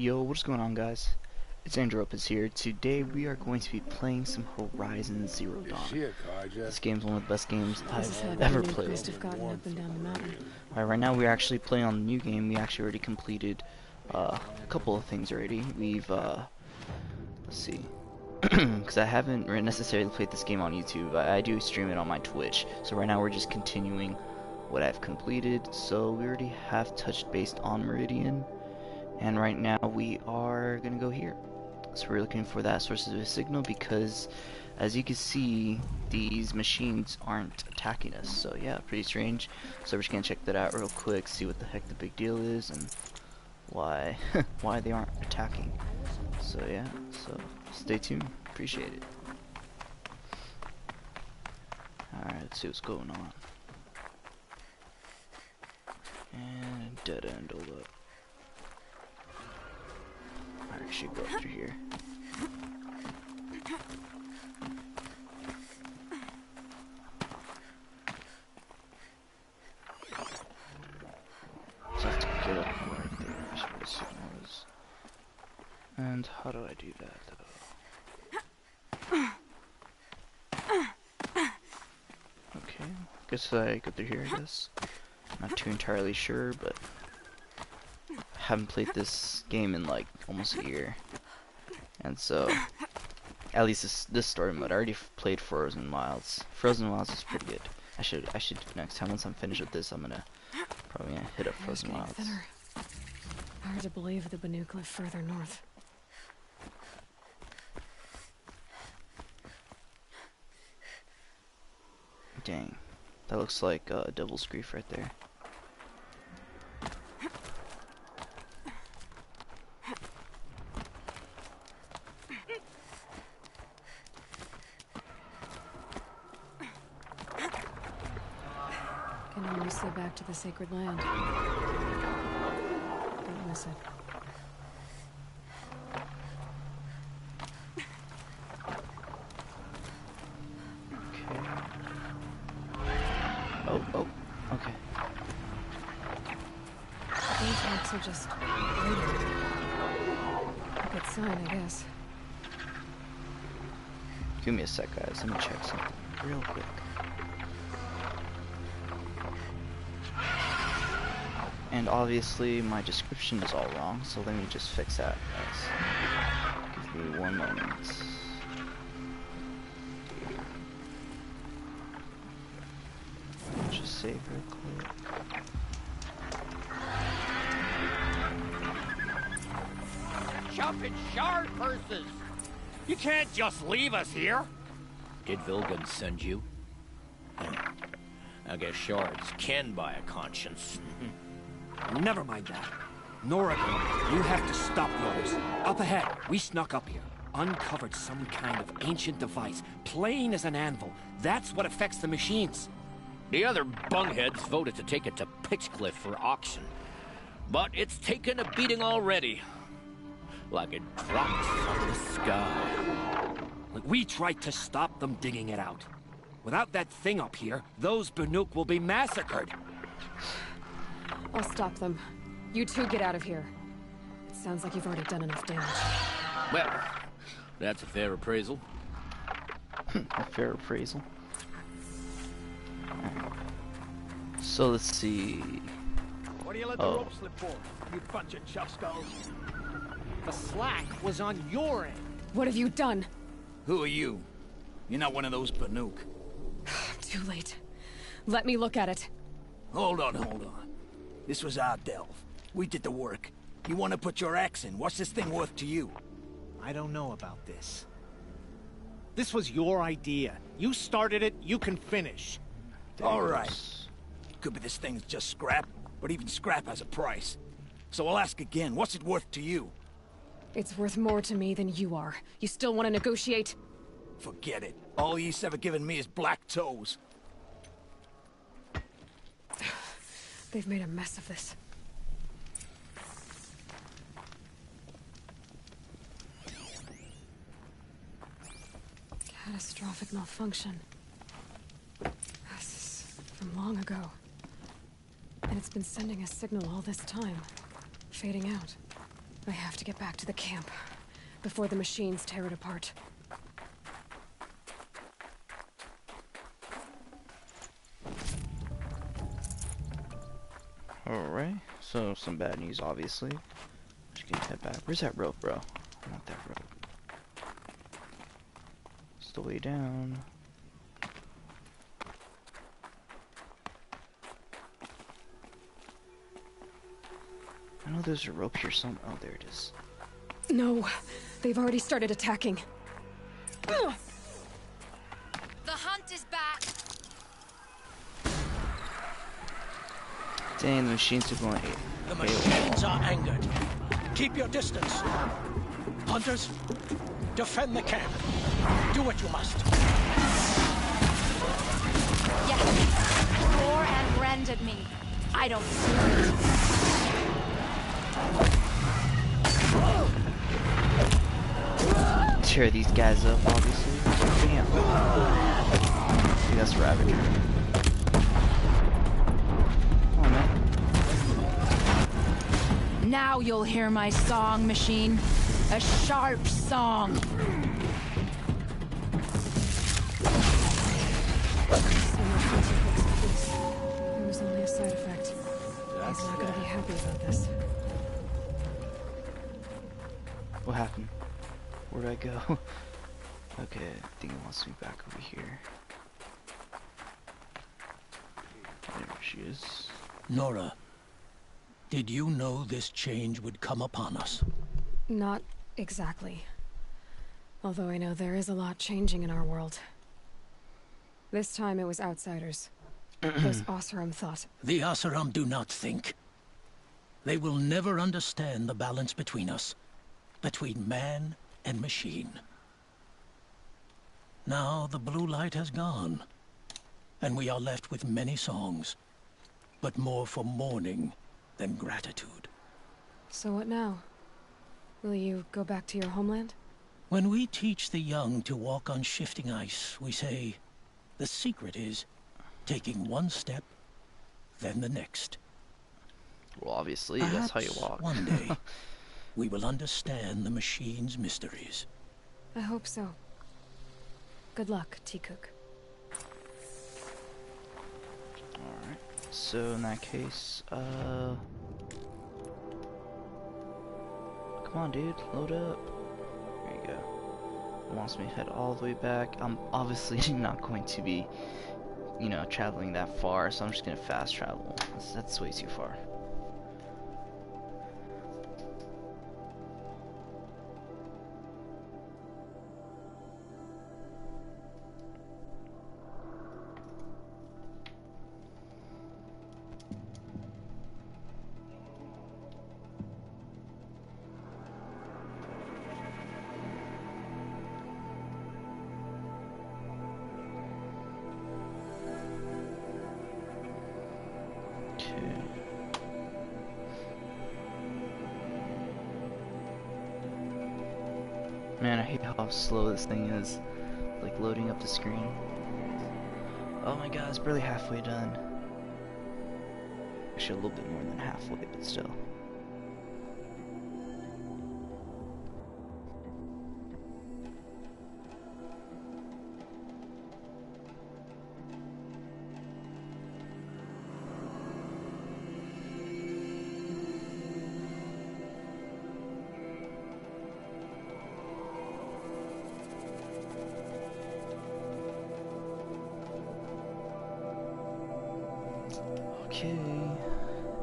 Yo, what's going on, guys? It's Andropus here. Today we are going to be playing some Horizon Zero Dawn. This game's one of the best games I've ever played. Right now we're actually playing on the new game. We actually already completed a couple of things already. We've, let's see. Because I haven't necessarily played this game on YouTube. I do stream it on my Twitch. So right now we're just continuing what I've completed. So we already have touched base on Meridian. And right now we are going to go here. So we're looking for that source of a signal because, as you can see, these machines aren't attacking us. So yeah, pretty strange. So we're just going to check that out real quick, see what the heck the big deal is and why why they aren't attacking. So yeah, so stay tuned. Appreciate it. Alright, let's see what's going on. And dead end, hold up. I should go through here. So I have to get up right there. That's where the signal is. And how do I do that though? Okay, guess I go through here, I guess. Not too entirely sure, but haven't played this game in like almost a year, and so at least this story mode. I already played Frozen Wilds. Frozen Wilds is pretty good. I should next time once I'm finished with this. I'm probably gonna hit up Frozen Wilds. Thinner. Hard to believe the Banuk live further north. Dang, that looks like Devil's Grief right there. Can only see back to the sacred land. Don't miss it. Okay. Oh, okay. These marks are just waiting. A good sign, I guess. Give me a sec, guys. Let me check something real quick. And obviously my description is all wrong, so let me just fix that, guys. Give me 1 moment. Just save real quick. Jumping shard purses! You can't just leave us here! Did Vilgun send you? I guess shards can buy a conscience. Never mind that. Norico, you have to stop the others. Up ahead, we snuck up here. Uncovered some kind of ancient device, plain as an anvil. That's what affects the machines. The other bungheads voted to take it to Pitchcliff for auction. But it's taken a beating already. Like it dropped from the sky. We tried to stop them digging it out. Without that thing up here, those Banuk will be massacred. I'll stop them. You two get out of here. It sounds like you've already done enough damage. Well, that's a fair appraisal. A fair appraisal. So let's see. What do you let the rope slip for, you bunch of chuff skulls? The slack was on your end. What have you done? Who are you? You're not one of those Banuk. Too late. Let me look at it. Hold on. This was our delve. We did the work. You want to put your axe in? What's this thing worth to you? I don't know about this. This was your idea. You started it, you can finish. All right. Could be this thing's just scrap, but even scrap has a price. So I'll ask again, what's it worth to you? It's worth more to me than you are. You still want to negotiate? Forget it. All ye's ever given me is black toes. They've made a mess of this. Catastrophic malfunction. This is from long ago. And it's been sending a signal all this time. Fading out. I have to get back to the camp before the machines tear it apart. Alright, so some bad news, obviously. Just gonna head back. Where's that rope, bro? I want that rope. It's the way down. I know there's a rope here somewhere. Oh, there it is. No, they've already started attacking. The hunt is back. Dang, the machines are going. The machines are angered. Keep your distance. Hunters, defend the camp. Do what you must. Yes. Roar and rend at me. I don't fear it. Tear these guys up, obviously. Bam. See, that's Ravager. Come on, man. Now you'll hear my song, machine. A sharp song. So much crucifix. It was only a side effect. He's not gonna be happy about this. What happened? Where'd I go? Okay, I think it wants me back over here. There she is. Nora, did you know this change would come upon us? Not exactly. Although I know there is a lot changing in our world. This time it was outsiders. Those Oseram thought. The Oseram do not think. They will never understand the balance between us. Between man and machine. Now the blue light has gone, and we are left with many songs, but more for mourning than gratitude. So what now? Will you go back to your homeland? When we teach the young to walk on shifting ice, we say, the secret is taking one step, then the next. Well, obviously, that's how you walk. One day, we will understand the machine's mysteries. I hope so. Good luck, T-Cook. Alright, so in that case, come on, dude, load up. There you go. It wants me to head all the way back. I'm obviously not going to be, you know, traveling that far, so I'm just gonna fast travel. That's way too far. Man, I hate how slow this thing is, like loading up the screen. Oh my god, it's barely halfway done. Actually, a little bit more than halfway, but still. Okay,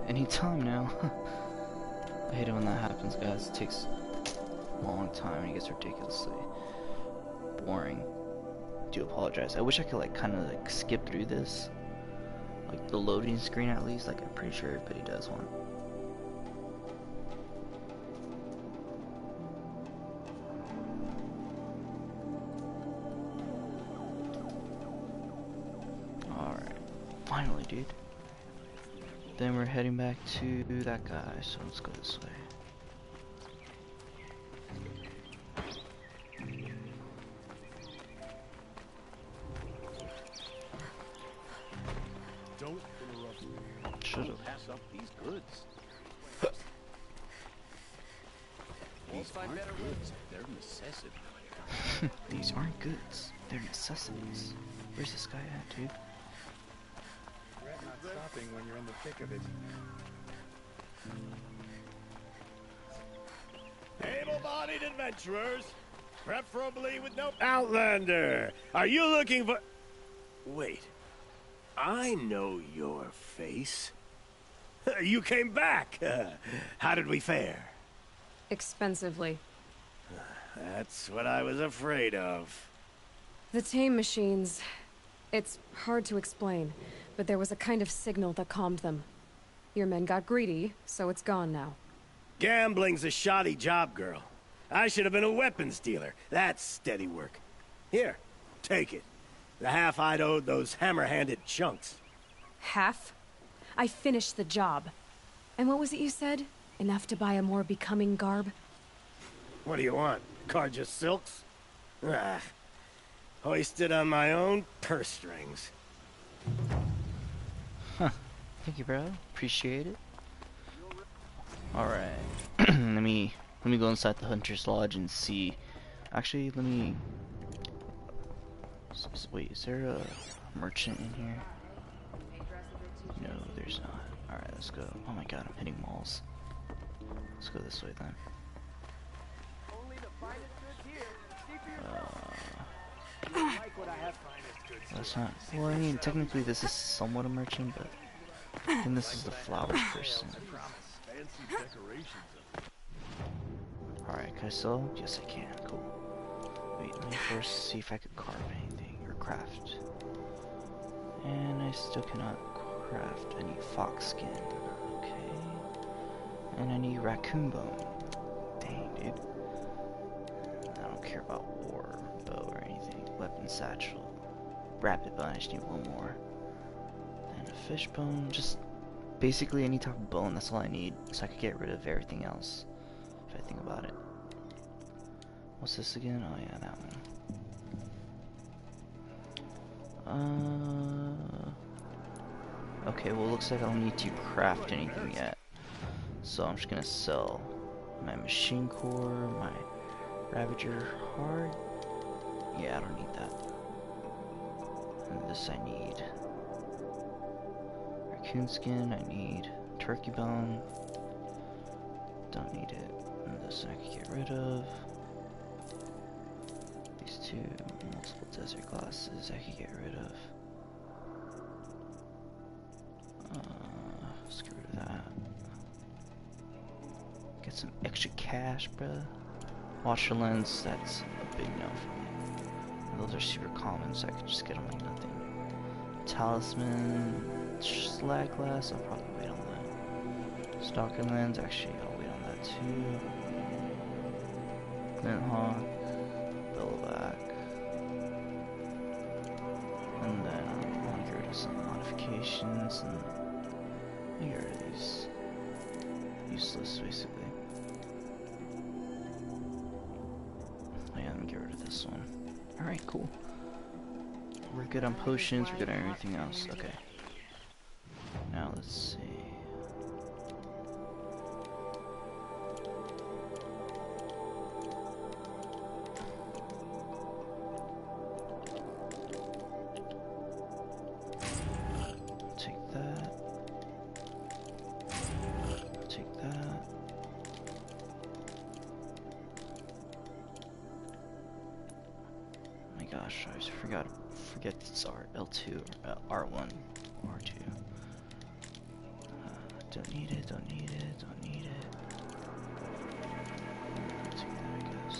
anytime now. I hate it when that happens, guys. It takes a long time and it gets ridiculously boring. Do apologize. I wish I could like kind of like skip through this, like the loading screen at least. Like I'm pretty sure everybody does one. All right, finally, dude. Then we're heading back to that guy, so let's go this way. Don't interrupt me. Should've. Pass up these goods. These aren't goods, they're necessity. These aren't goods, they're necessities. Where's this guy at, dude? Regret not stopping when you're in the thick of it. Able-bodied adventurers, preferably with no... Outlander, are you looking for... Wait, I know your face. You came back. How did we fare? Expensively. That's what I was afraid of. The tame machines... It's hard to explain, but there was a kind of signal that calmed them. Your men got greedy, so it's gone now. Gambling's a shoddy job, girl. I should have been a weapons dealer. That's steady work. Here, take it. The half I'd owed those hammer-handed chunks. Half? I finished the job. And what was it you said? Enough to buy a more becoming garb? What do you want? Carja silks? Ah, hoisted on my own purse strings. Huh. Thank you, bro. Appreciate it. Alright. let me go inside the Hunter's Lodge and see. Actually, let me... Wait, is there a merchant in here? No, there's not. Alright, let's go. Oh my god, I'm hitting malls. Let's go this way then. That's not... Well, I mean, technically this is somewhat a merchant, but... I think this is the flowers person. Alright, can I sell? Yes, I can. Cool. Wait, let me first see if I could carve anything, or craft. And I still cannot craft any fox skin. Okay. And I need raccoon bone. Dang, dude. I don't care about war, bow, or anything. Weapon satchel. Rapid bone, I just need one more. And a fish bone, just basically any type of bone, that's all I need. So I could get rid of everything else. If I think about it. What's this again? Oh yeah, that one. Okay, well, looks like I don't need to craft anything yet. So I'm just gonna sell my machine core, my Ravager hard. Yeah, I don't need that. And this I need. Raccoon skin, I need turkey bone. Don't need it. And this I can get rid of. These two multiple desert glasses I can get rid of. Let's get rid of that. Get some extra cash, bruh. Watcher lens, that's a big no for me. And those are super common, so I can just get them like nothing. Talisman, slag glass, I'll probably wait on that. Stalker lens, actually, I'll wait on that too. Glint hawk, billowback. And then I'm gonna get rid of some modifications and get rid of these. Useless, basically. Oh yeah, let me get rid of this one. Alright, cool. We're good on potions, we're good on everything else. Okay. Now let's see. Take that. Take that. Oh my gosh, I just forget it's L2 or R1, R2. Don't need it, don't need it, don't need it. Take that, I guess.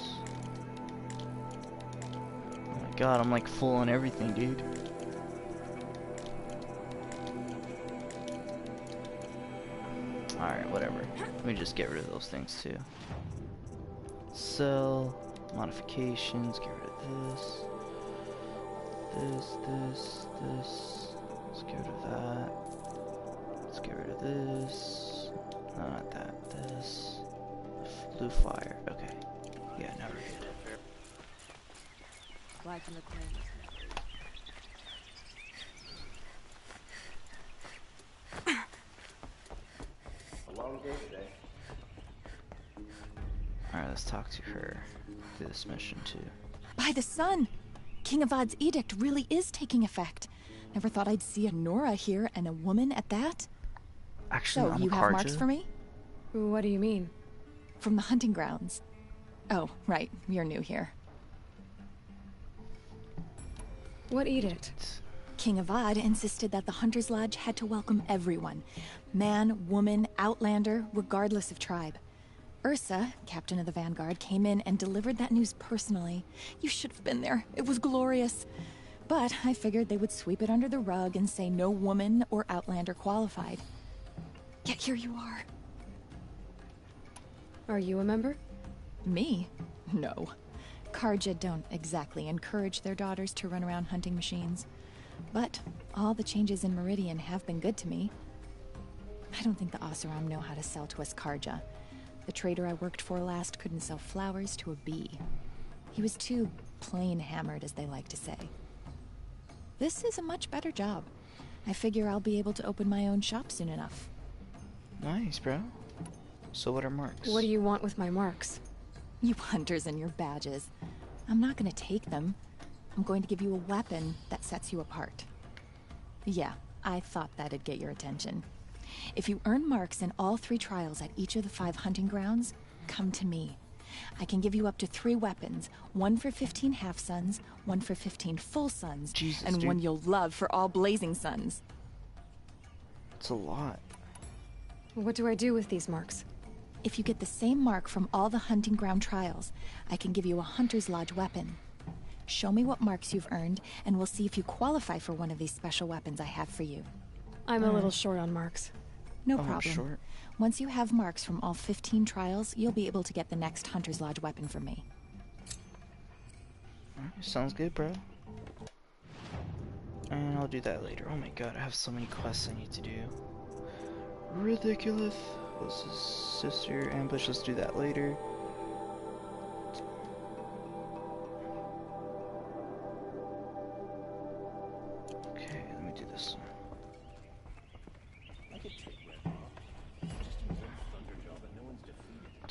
Oh my god, I'm like full on everything, dude. Alright, whatever. Let me just get rid of those things too. Sell, modifications, get rid of this. This. Let's get rid of that. Let's get rid of this. No, not that. This. Blue fire. Okay. Yeah, now we're good. Glad to look great. Alright, let's talk to her. Do this mission too. By the sun! King Avad's edict really is taking effect. Never thought I'd see a Nora here, and a woman at that. Actually, so, I'm you have Carja. marks for me? What do you mean? From the hunting grounds. Oh, right. You're new here. What edict? King Avad insisted that the Hunter's Lodge had to welcome everyone. Man, woman, outlander, regardless of tribe. Ursa, captain of the Vanguard, came in and delivered that news personally. You should have been there. It was glorious. But I figured they would sweep it under the rug and say no woman or outlander qualified. Yet here you are. Are you a member? Me? No. Carja don't exactly encourage their daughters to run around hunting machines. But all the changes in Meridian have been good to me. I don't think the Oseram know how to sell to us Carja. The trader I worked for last couldn't sell flowers to a bee. He was too plain hammered, as they like to say. This is a much better job. I figure I'll be able to open my own shop soon enough. Nice, bro. So what are marks? What do you want with my marks? You hunters and your badges. I'm not gonna take them. I'm going to give you a weapon that sets you apart. Yeah, I thought that'd get your attention. If you earn marks in all 3 trials at each of the 5 hunting grounds, come to me. I can give you up to 3 weapons, one for 15 half-suns, one for 15 full suns, and one you'll love for all blazing suns. It's a lot. What do I do with these marks? If you get the same mark from all the hunting ground trials, I can give you a Hunter's Lodge weapon. Show me what marks you've earned, and we'll see if you qualify for one of these special weapons I have for you. I'm a little short on marks. No problem. Once you have marks from all 15 trials, you'll be able to get the next Hunter's Lodge weapon from me. Sounds good, bro. And I'll do that later. Oh my god, I have so many quests I need to do. Ridiculous. What's his sister? Ambush, let's do that later. Okay, let me do this one.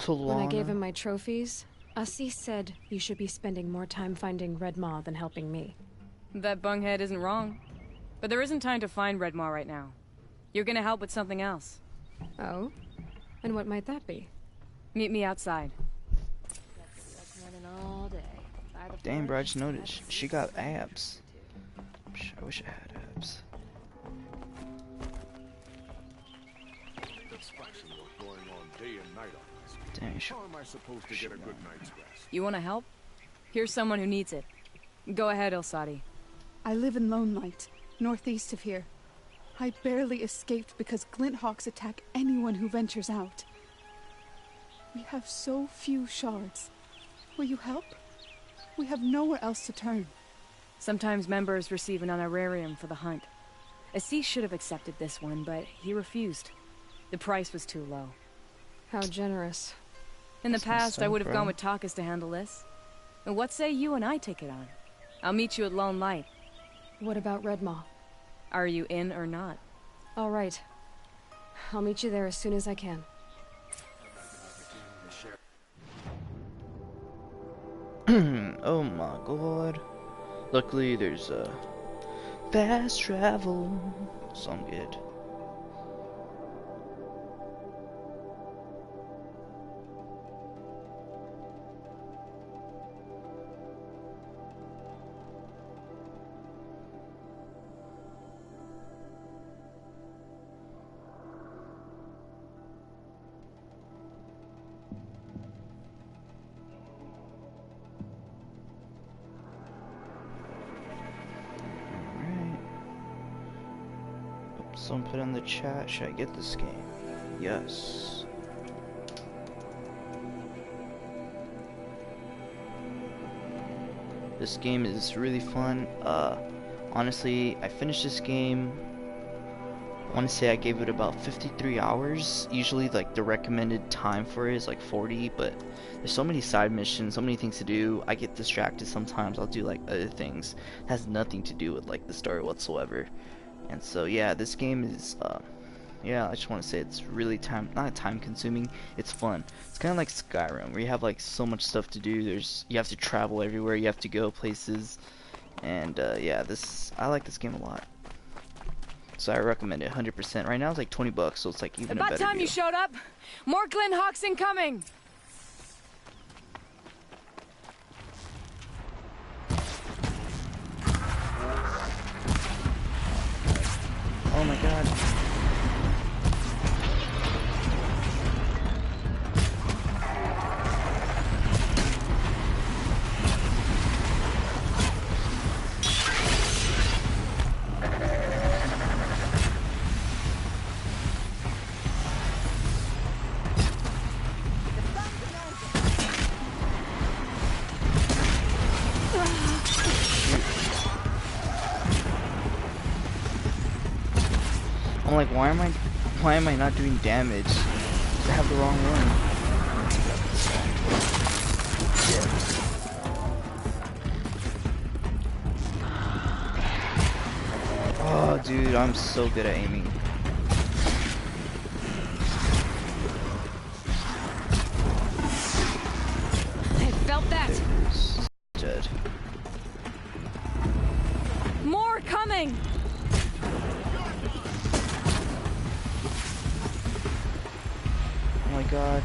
When I gave him my trophies, Assis said you should be spending more time finding Red Maw than helping me. That bunghead isn't wrong. But there isn't time to find Red Maw right now. You're gonna help with something else. Oh? And what might that be? Meet me outside. Damn, bro, I just noticed. She got abs. I wish I had abs. Damn, How am I supposed to get a good night's rest? You wanna help? Here's someone who needs it. Go ahead, Ilsati. I live in Lone Light, northeast of here. I barely escaped because Glinthawks attack anyone who ventures out. We have so few shards. Will you help? We have nowhere else to turn. Sometimes members receive an honorarium for the hunt. Assis should have accepted this one, but he refused. The price was too low. How generous. In the past, I would have gone with Takas to handle this. And what say you and I take it on? I'll meet you at Lone Light. What about Red Maw? Are you in or not? All right. I'll meet you there as soon as I can. Oh my god. Luckily there's fast travel, so I'm good. Someone put in the chat, should I get this game? Yes. This game is really fun. Honestly, I finished this game, I want to say I gave it about 53 hours. Usually like the recommended time for it is like 40, but there's so many side missions, so many things to do. I get distracted sometimes. I'll do like other things. It has nothing to do with like the story whatsoever. And so yeah, this game is yeah, I just want to say it's really not time consuming, it's fun. It's kind of like Skyrim, where you have like so much stuff to do. You have to travel everywhere, you have to go places, and yeah, I like this game a lot. So I recommend it 100%. Right now it's like $20, so it's like even a better About time deal. you showed up. More Glynn Hawks incoming. Oh my god. I'm like, why am I not doing damage? I have the wrong one. Oh, dude, I'm so good at aiming. I felt that. Dead. More coming. Oh my god.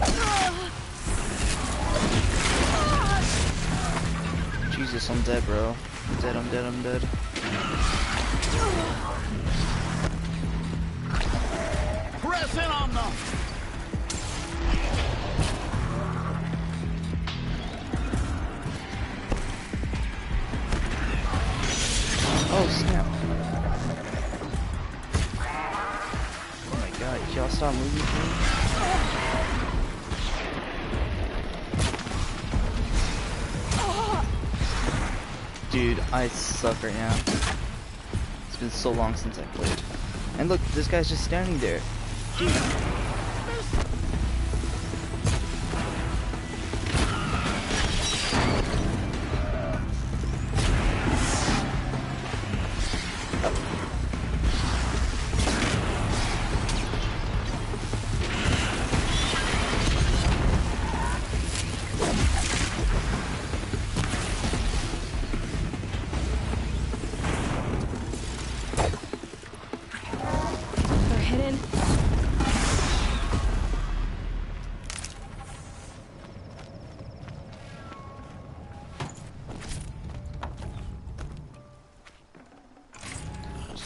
There we go. Jesus, I'm dead, bro. I'm dead, I'm dead, I'm dead. Press in on them! Oh snap. Oh my god, y'all stop moving please? Dude, I suck right now. It's been so long since I played. And look, this guy's just standing there. Dude.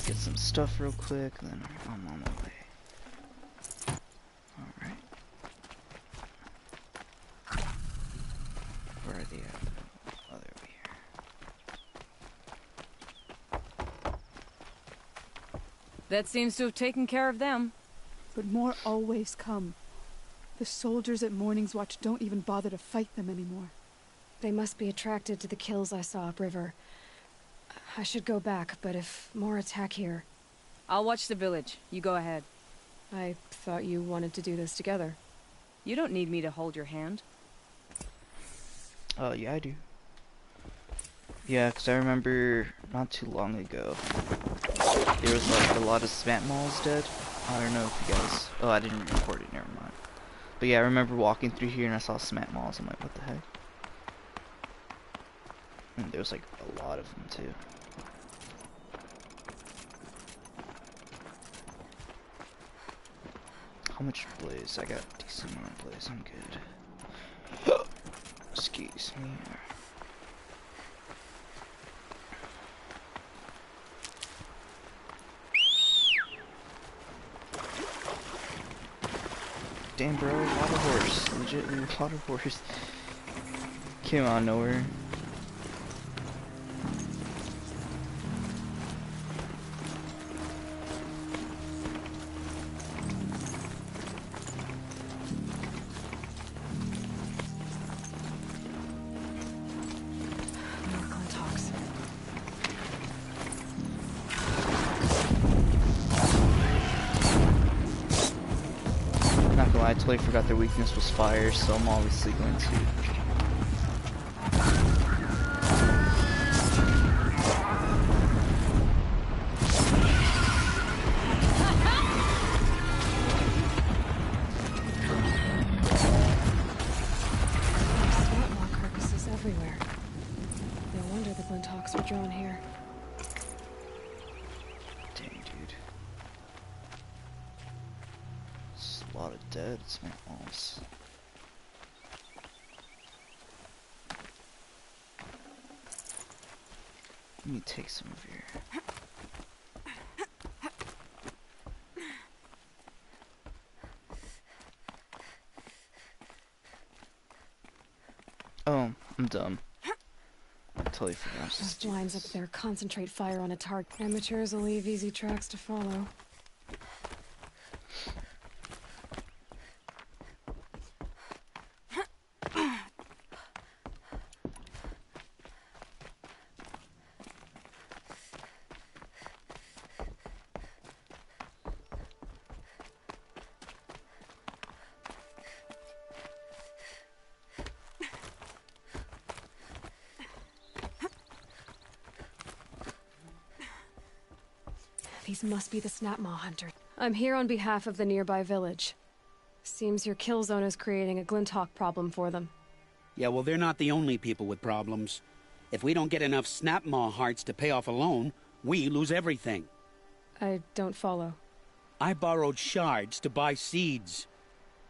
Get some stuff real quick, then I'm on my way. Alright. Where are they at? Oh, they're over here. That seems to have taken care of them. But more always come. The soldiers at Morning's Watch don't even bother to fight them anymore. They must be attracted to the kills I saw upriver. I should go back, but if more attack here... I'll watch the village. You go ahead. I thought you wanted to do this together. You don't need me to hold your hand. Oh, yeah, I do. Yeah, because I remember not too long ago, there was like a lot of Svant Malls dead. I don't know if you guys... Oh, I didn't record it, never mind. But yeah, I remember walking through here and I saw Svant Malls. I'm like, what the heck? And there was like a lot of them too. How much blaze? I got a decent amount of blaze. I'm good. Excuse me. Damn, bro, water horse. Legitimately water horse. Came out of nowhere. I totally forgot their weakness was fire, so I'm obviously going to Glinthawks were drawn here. Dang, dude. It's a lot of dead smells. Let me take some of your... Oh, I'm dumb. I totally forgot. Those lines up there concentrate fire on a target. Amateurs will leave easy tracks to follow. These must be the Snapmaw hunters. I'm here on behalf of the nearby village. Seems your kill zone is creating a Glinthawk problem for them. Yeah, well, they're not the only people with problems. If we don't get enough Snapmaw hearts to pay off a loan, we lose everything. I don't follow. I borrowed shards to buy seeds.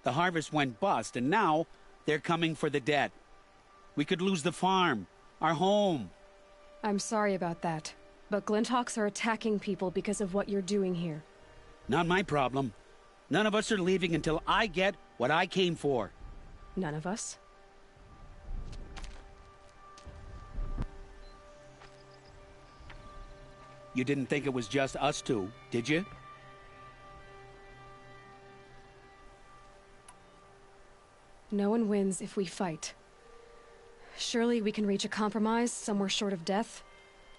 The harvest went bust, and now they're coming for the debt. We could lose the farm, our home. I'm sorry about that. But Glinthawks are attacking people because of what you're doing here. Not my problem. None of us are leaving until I get what I came for. None of us? You didn't think it was just us two, did you? No one wins if we fight. Surely we can reach a compromise somewhere short of death?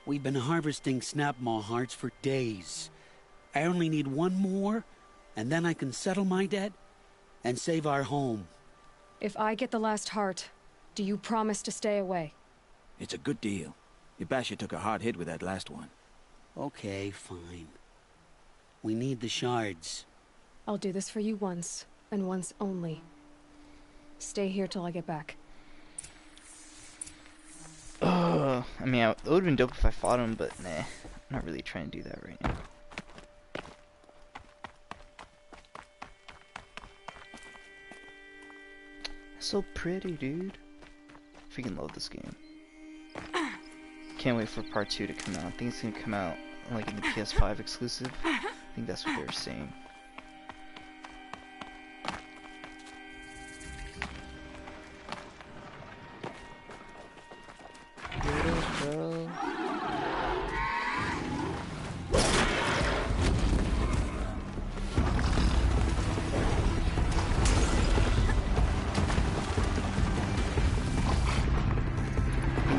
We've been harvesting Snapmaw hearts for days. I only need one more, and then I can settle my debt and save our home. If I get the last heart, do you promise to stay away? It's a good deal. Yabasha took a hard hit with that last one. Okay, fine. We need the shards. I'll do this for you once, and once only. Stay here till I get back. I mean, it would have been dope if I fought him, but nah. I'm not really trying to do that right now. So pretty, dude. Freaking love this game. Can't wait for part 2 to come out. I think it's gonna come out like in the PS5 exclusive. I think that's what they were saying.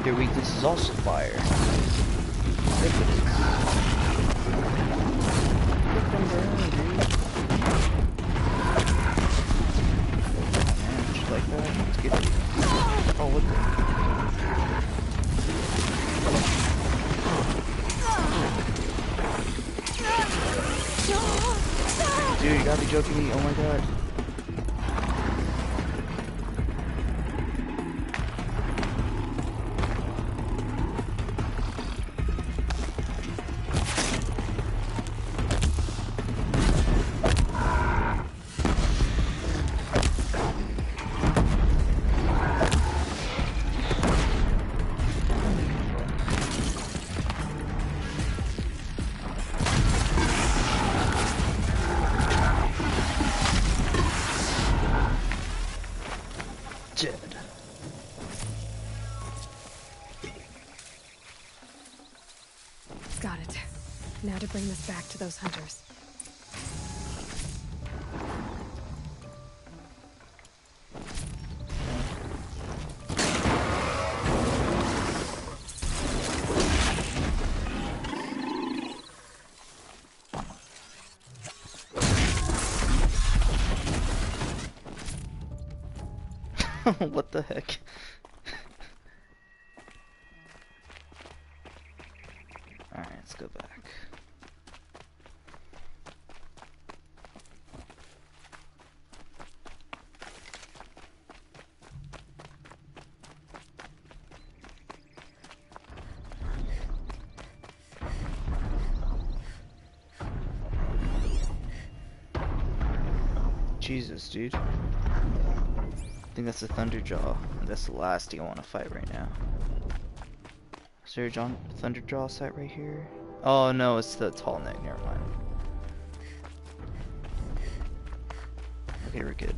Their weakness is also fire. Just like that. Let's get it. Oh, what the? Dude, you gotta be joking me. Oh my god. Got it. Now to bring this back to those hunters. What the heck? Alright, let's go back. Jesus, dude. I think that's a Thunderjaw. That's the last thing I want to fight right now. Is there a Thunderjaw site right here? Oh no, it's the tall neck. Never mind. Okay, we're good.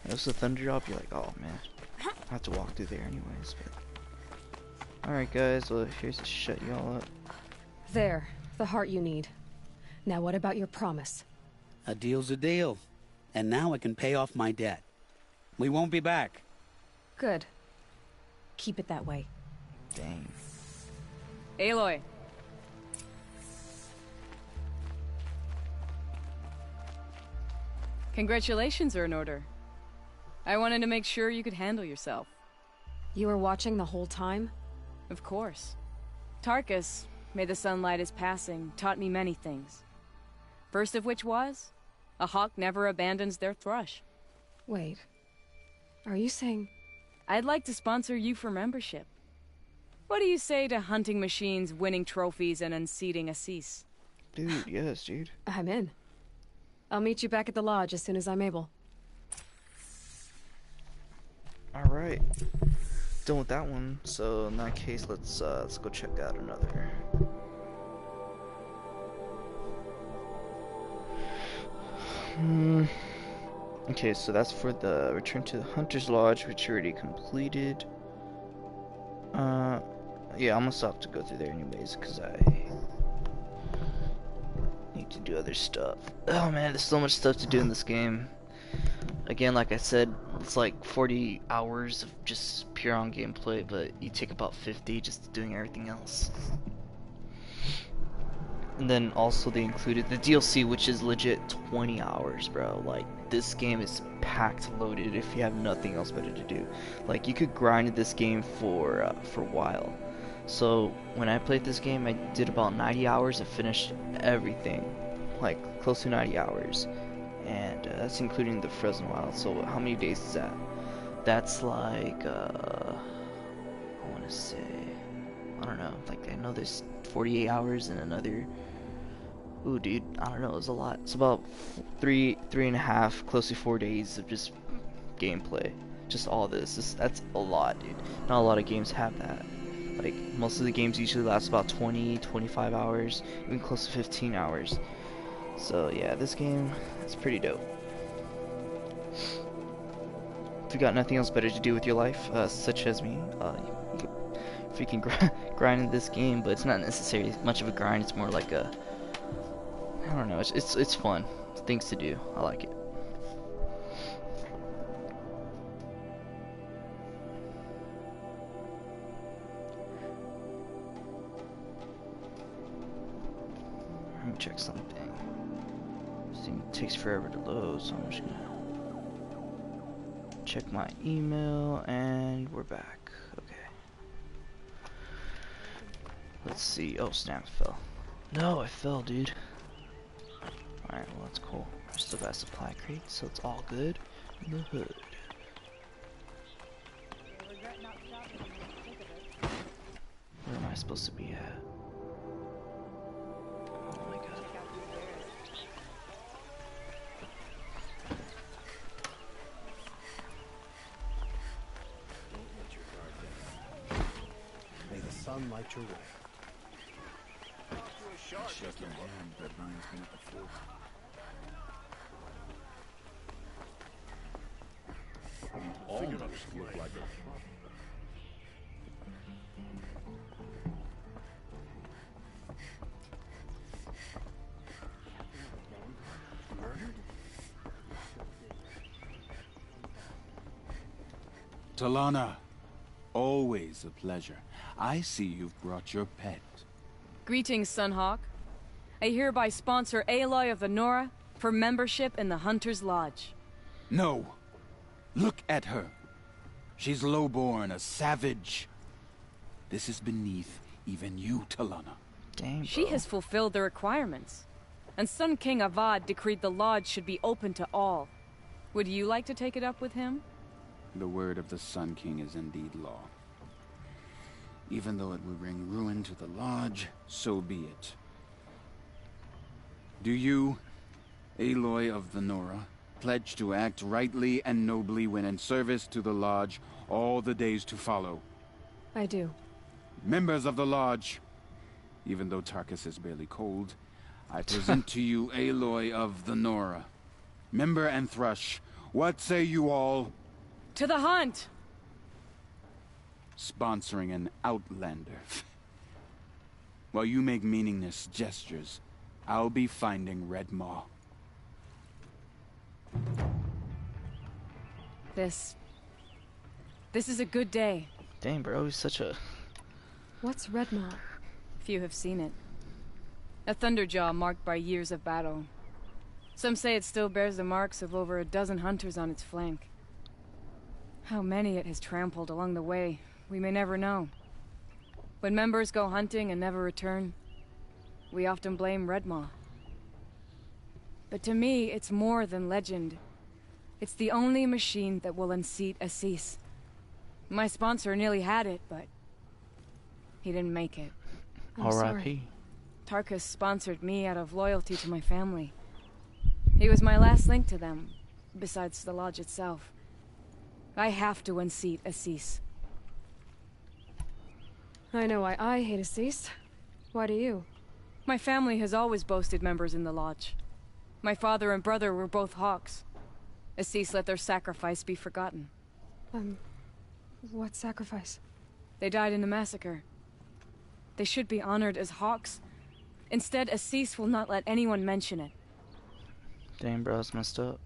If it's a Thunderjaw, I'd be like, oh man, I have to walk through there anyways. But all right, guys. Well, here's to shut y'all up. There, the heart you need. Now, what about your promise? A deal's a deal. And now I can pay off my debt. We won't be back. Good. Keep it that way. Dang. Aloy. Congratulations are in order. I wanted to make sure you could handle yourself. You were watching the whole time? Of course. Tarkus, may the sunlight is passing, taught me many things. First of which was, a hawk never abandons their thrush. Wait. Are you saying... I'd like to sponsor you for membership. What do you say to hunting machines, winning trophies, and unseating Assis? Dude, yes, dude. I'm in. I'll meet you back at the lodge as soon as I'm able. Alright. Done with that one. So in that case, let's go check out another. Okay, so that's for the return to the Hunter's Lodge, which you already completed. Yeah, I'm gonna stop to go through there anyways, because I need to do other stuff. Oh man, there's so much stuff to do in this game. Again, like I said, it's like 40 hours of just pure on gameplay, but you take about 50 just doing everything else. And then also they included the DLC, which is legit 20 hours, bro. Like, this game is packed loaded if you have nothing else better to do. Like, you could grind this game for a while. So when I played this game, I did about 90 hours and finished everything, like close to 90 hours, and that's including the Frozen Wild. So how many days is that? That's like I want to say, I don't know, like I know there's 48 hours and another, ooh dude, I don't know, it's a lot. It's about three and a half, close to 4 days of just gameplay, just all this. That's a lot, dude. Not a lot of games have that. Like, most of the games usually last about 20-25 hours, even close to 15 hours. So yeah, this game is pretty dope. If you got nothing else better to do with your life, such as me, you freaking grind in this game, but it's not necessarily much of a grind. It's more like a, I don't know. It's fun. It's things to do. I like it. Let me check something. This thing takes forever to load, so I'm just gonna check my email, and we're back. Okay. Let's see. Oh, snap, I fell. No, I fell, dude. Alright, well, that's cool. I still got supply crates, so it's all good in the hood. Where am I supposed to be at? Oh my god. May the sun light your way. Shake your hand, that reminds me of the fort. Almost look like a Talana, always a pleasure. I see you've brought your pet. Greetings, Sunhawk. I hereby sponsor Aloy of the Nora for membership in the Hunter's Lodge. No. Look at her. She's lowborn, a savage. This is beneath even you, Talana. Dang, bro. She has fulfilled the requirements. And Sun King Avad decreed the lodge should be open to all. Would you like to take it up with him? The word of the Sun King is indeed law. Even though it would bring ruin to the lodge, so be it. Do you, Aloy of the Nora, pledge to act rightly and nobly when in service to the Lodge all the days to follow? I do. Members of the Lodge, even though Tarkus is barely cold, I present to you Aloy of the Nora. Member and Thrush, what say you all? To the hunt! Sponsoring an outlander. While you make meaningless gestures, I'll be finding Red Maw. This is a good day. Dang, bro, he's such a... What's Red Maw? Few have seen it. A Thunderjaw marked by years of battle. Some say it still bears the marks of over a dozen hunters on its flank. How many it has trampled along the way, we may never know. When members go hunting and never return, we often blame Red Maw. But to me, it's more than legend. It's the only machine that will unseat Assis. My sponsor nearly had it, but he didn't make it. R.I.P. Tarkus sponsored me out of loyalty to my family. He was my last link to them, besides the Lodge itself. I have to unseat Assis. I know why I hate Assis. Why do you? My family has always boasted members in the Lodge. My father and brother were both Hawks. Assis let their sacrifice be forgotten. What sacrifice? They died in the massacre. They should be honored as Hawks. Instead, Assis will not let anyone mention it. Damn, bro, it's messed up.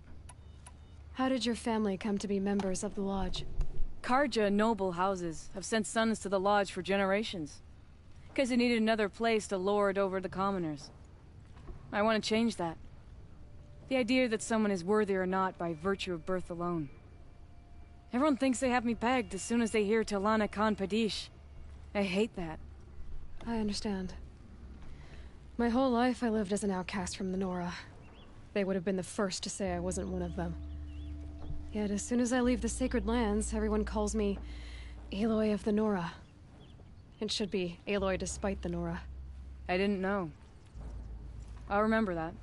How did your family come to be members of the Lodge? Carja noble houses have sent sons to the Lodge for generations. Because they needed another place to lord over the commoners. I want to change that. The idea that someone is worthy or not by virtue of birth alone. Everyone thinks they have me pegged as soon as they hear Talana Khan Padish. I hate that. I understand. My whole life I lived as an outcast from the Nora. They would have been the first to say I wasn't one of them. Yet as soon as I leave the Sacred Lands, everyone calls me Aloy of the Nora. It should be Aloy despite the Nora. I didn't know. I'll remember that.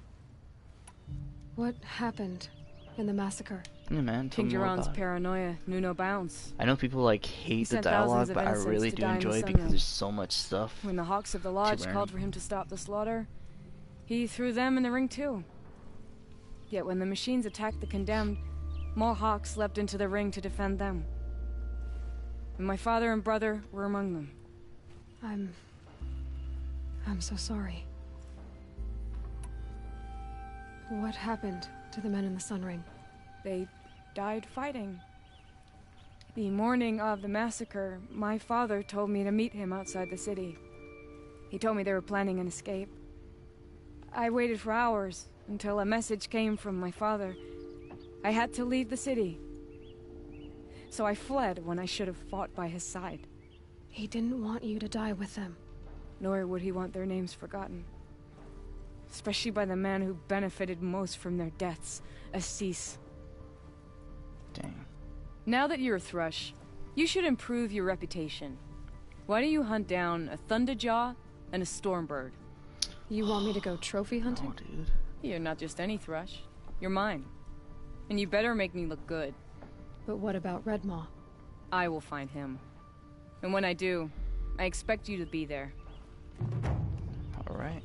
What happened in the massacre? Yeah, man, tell King me more Jiran's about it. paranoia knew no bounds. I know people like hate the sent dialogue, thousands of but I innocents really to do die in the enjoy it sun because ring. there's so much stuff. When the Hawks of the Lodge learn. called for him to stop the slaughter, he threw them in the ring too. Yet when the machines attacked the condemned, more Hawks leapt into the ring to defend them. And my father and brother were among them. I'm so sorry. What happened to the men in the Sun Ring? They died fighting. The morning of the massacre, my father told me to meet him outside the city. He told me they were planning an escape. I waited for hours until a message came from my father. I had to leave the city. So I fled when I should have fought by his side. He didn't want you to die with them. Nor would he want their names forgotten. Especially by the man who benefited most from their deaths, Assis. Dang. Now that you're a Thrush, you should improve your reputation. Why don't you hunt down a Thunderjaw and a Stormbird? You want me to go trophy hunting? Oh, dude. You're not just any Thrush. You're mine. And you better make me look good. But what about Red Maw? I will find him. And when I do, I expect you to be there. Alright.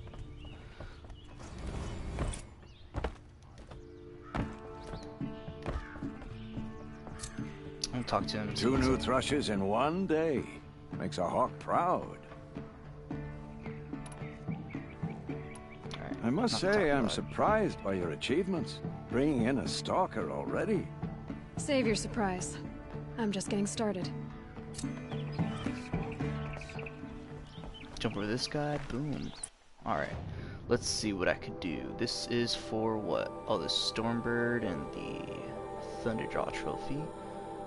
I'll talk to him. 2 new Thrushes in one day. Makes a Hawk proud. I must say, I'm surprised by your achievements. Bringing in a stalker already. Save your surprise. I'm just getting started. Jump over this guy, boom. Alright, let's see what I could do. This is for what? Oh, the Stormbird and the Thunderjaw trophy.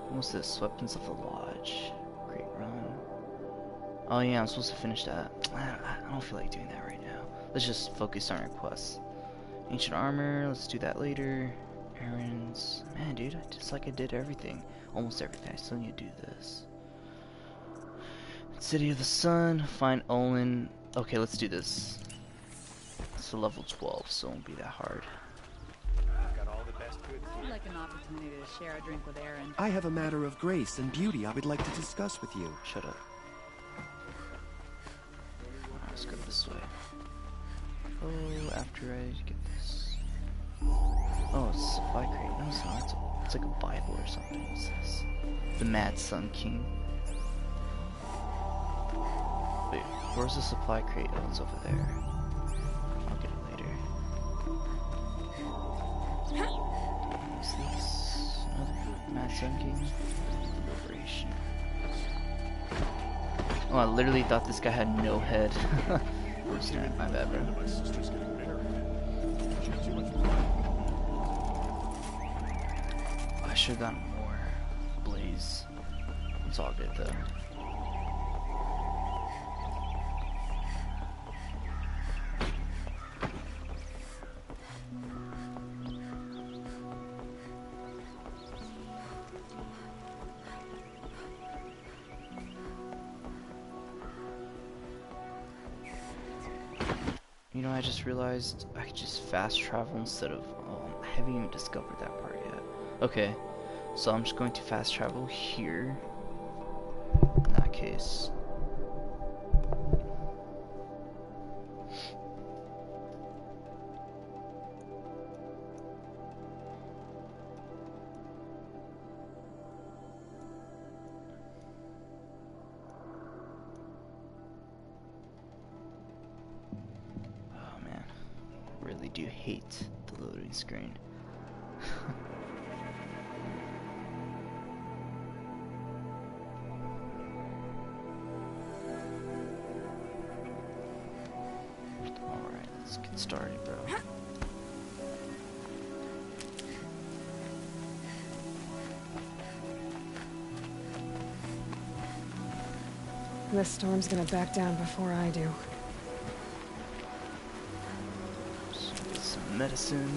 What's this? Weapons of the Lodge. Great run. Oh yeah, I'm supposed to finish that. I don't feel like doing that right now. Let's just focus on our quests. Ancient armor, let's do that later. Errands. Man, dude, I did everything. Almost everything. I still need to do this. City of the Sun, find Olin. Okay, let's do this. It's a level 12, so it won't be that hard. Got all the best goods. like an opportunity to share a drink with Aaron. I have a matter of grace and beauty I would like to discuss with you. Shut up. Let's go this way. Oh, after I get this. Oh, it's a supply crate. No, it's not. It's like a Bible or something. What's this? The Mad Sun King. Wait, where's the supply crate? Oh, it's over there. I'll get it later. What's this? Another Mad Sun King. Liberation. Oh, I literally thought this guy had no head. My bad, bro. I should have gotten more blaze. It's all good though. You know, I just realized I could just fast travel instead of, I haven't even discovered that part yet. Okay, so I'm just going to fast travel here, in that case. Really do hate the loading screen. Alright, let's get started, bro. This storm's gonna back down before I do. Medicine.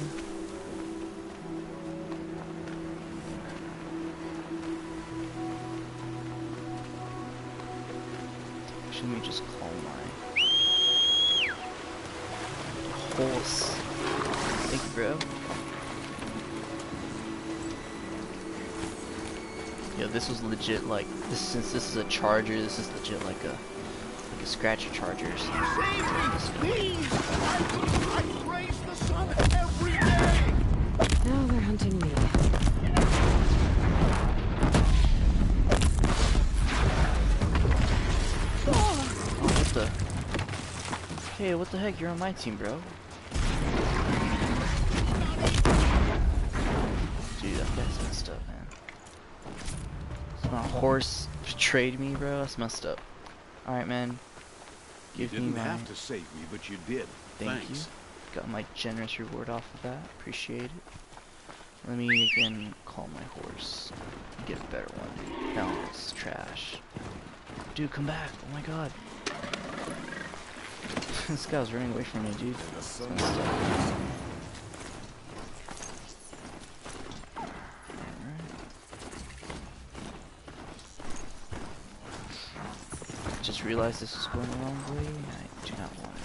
Should we just call my horse? Thank you, bro. Yo, this was legit. Like this, since this is a charger, this is legit like a scratcher charger or something. Please! I praise the sun every day! Now they're hunting me. Oh, what the? Hey, what the heck? You're on my team, bro. Dude, that guy's messed up, man. So my horse betrayed me, bro. That's messed up. Alright, man. You didn't have to save me, but you did. Thank you. Got my generous reward off of that. Appreciate it. Let me again call my horse. Get a better one. No, it's trash. Dude, come back. Oh my god. This guy's running away from me, dude. That's messed up. Just realized this is going the wrong way. I do not want it.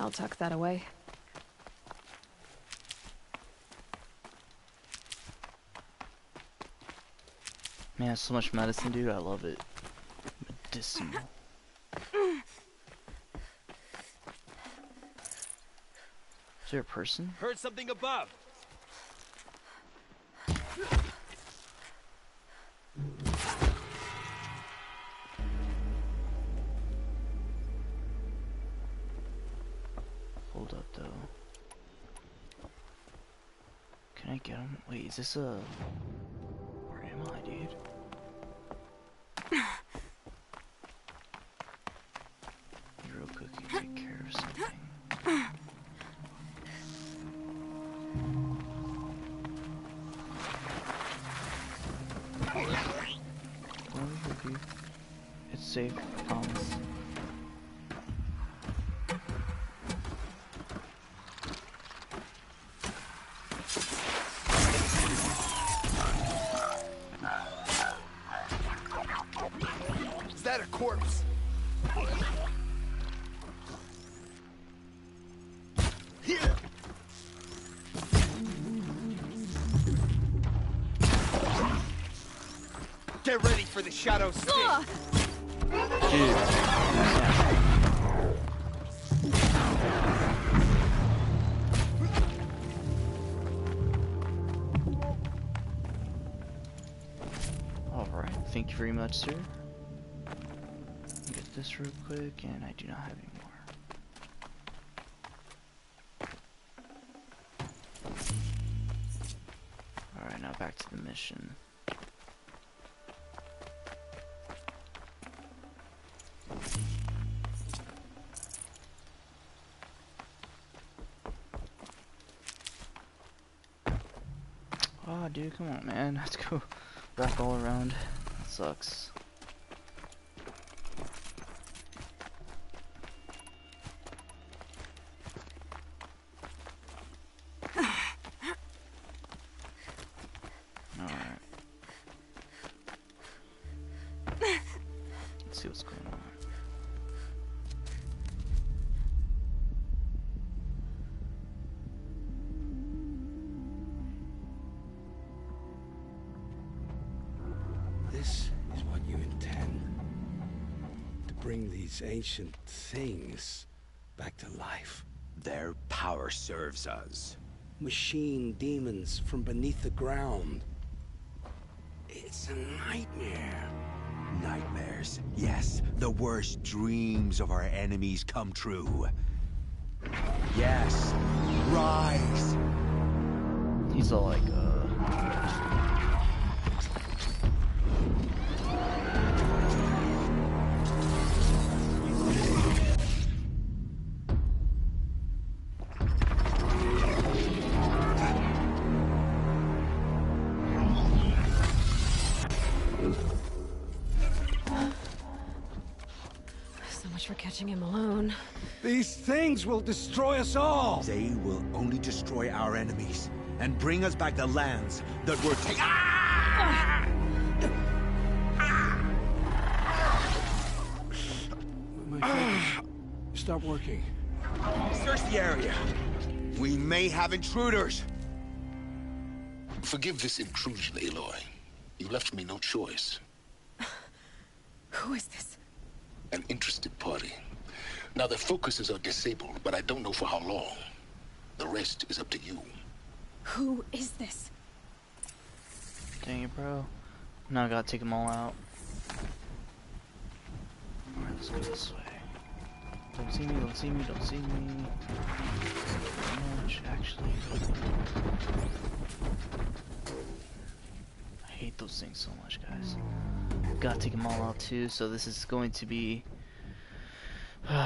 I'll tuck that away. Man, so much medicine, dude. I love it. Medicinal. Is there a person? Heard something above. Hold up, though. get him? Wait, is this a... Where am I, dude? Hero cookie, take care of something. Cookie. It's safe, I promise. Is that a corpse? Here. Get ready for the shadow stick. Alright, thank you very much, sir. Get this real quick, and I do not have any more. Alright, now back to the mission. Oh, dude, come on, man. Let's go back all around. That sucks. Alright. Let's see what's going on. This is what you intend. To bring these ancient things back to life. Their power serves us. Machine demons from beneath the ground. It's a nightmare. Nightmares. Yes, the worst dreams of our enemies come true. Yes, rise. He's all like, For catching him alone. These things will destroy us all! They will only destroy our enemies and bring us back the lands that were taken. Ah! My focus stopped working. Search the area. We may have intruders. Forgive this intrusion, Aloy. You left me no choice. Who is this? An interested party. Now, their focuses are disabled, but I don't know for how long. The rest is up to you. Who is this? dang it, bro. Now I gotta take them all out. Alright, let's go this way. Don't see me, don't see me, don't see me. Much, actually. I hate those things so much, guys. Gotta take them all out too, so this is going to be... this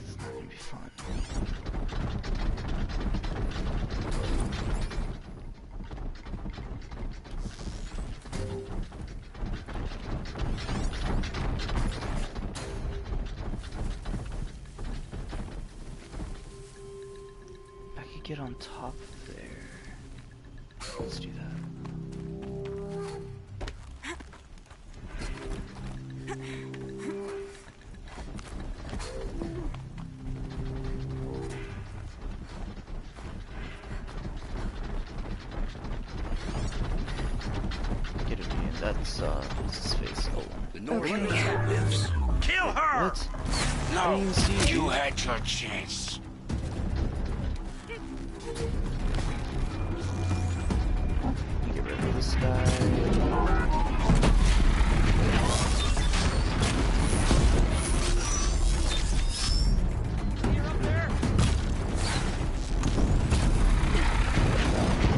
is not gonna be fun. I could get on top there. Let's do that. Get it in. That's what's his face? Oh. The North lives. Kill her! What? No, I didn't even see you had your chance. Get rid of this guy.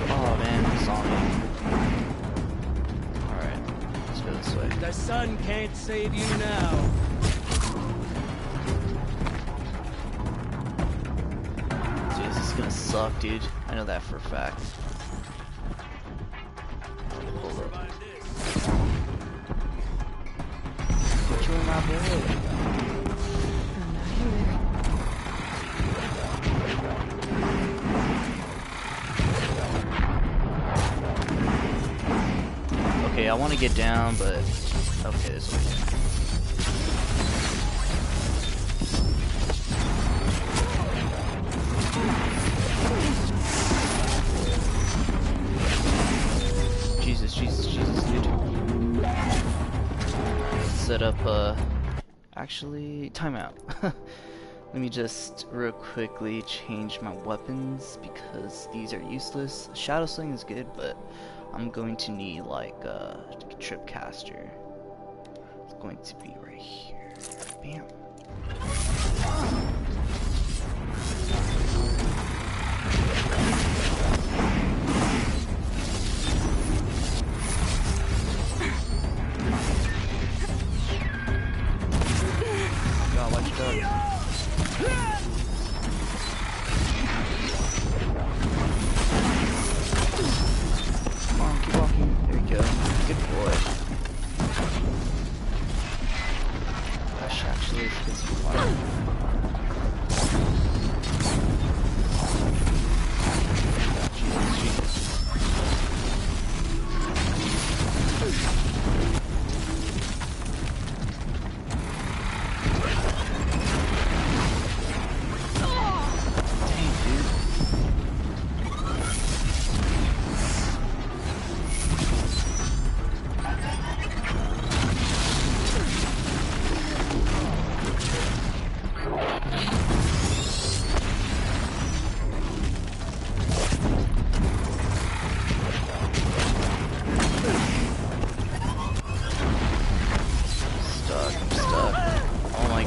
Oh man. sun can't save you now. Dude, this is gonna suck, dude. I know that for a fact. Hold up. Put you in my bed. Okay, I want to get down, but okay, this way. Jesus, dude. Set up, actually, timeout. Let me just real quickly change my weapons because these are useless. Shadow Sling is good, but I'm going to need like a Tripcaster. It's going to be right here. Bam. God, watch it up. Come on, keep walking. There you go. Good boy. Gosh, actually, get some fire. Jesus.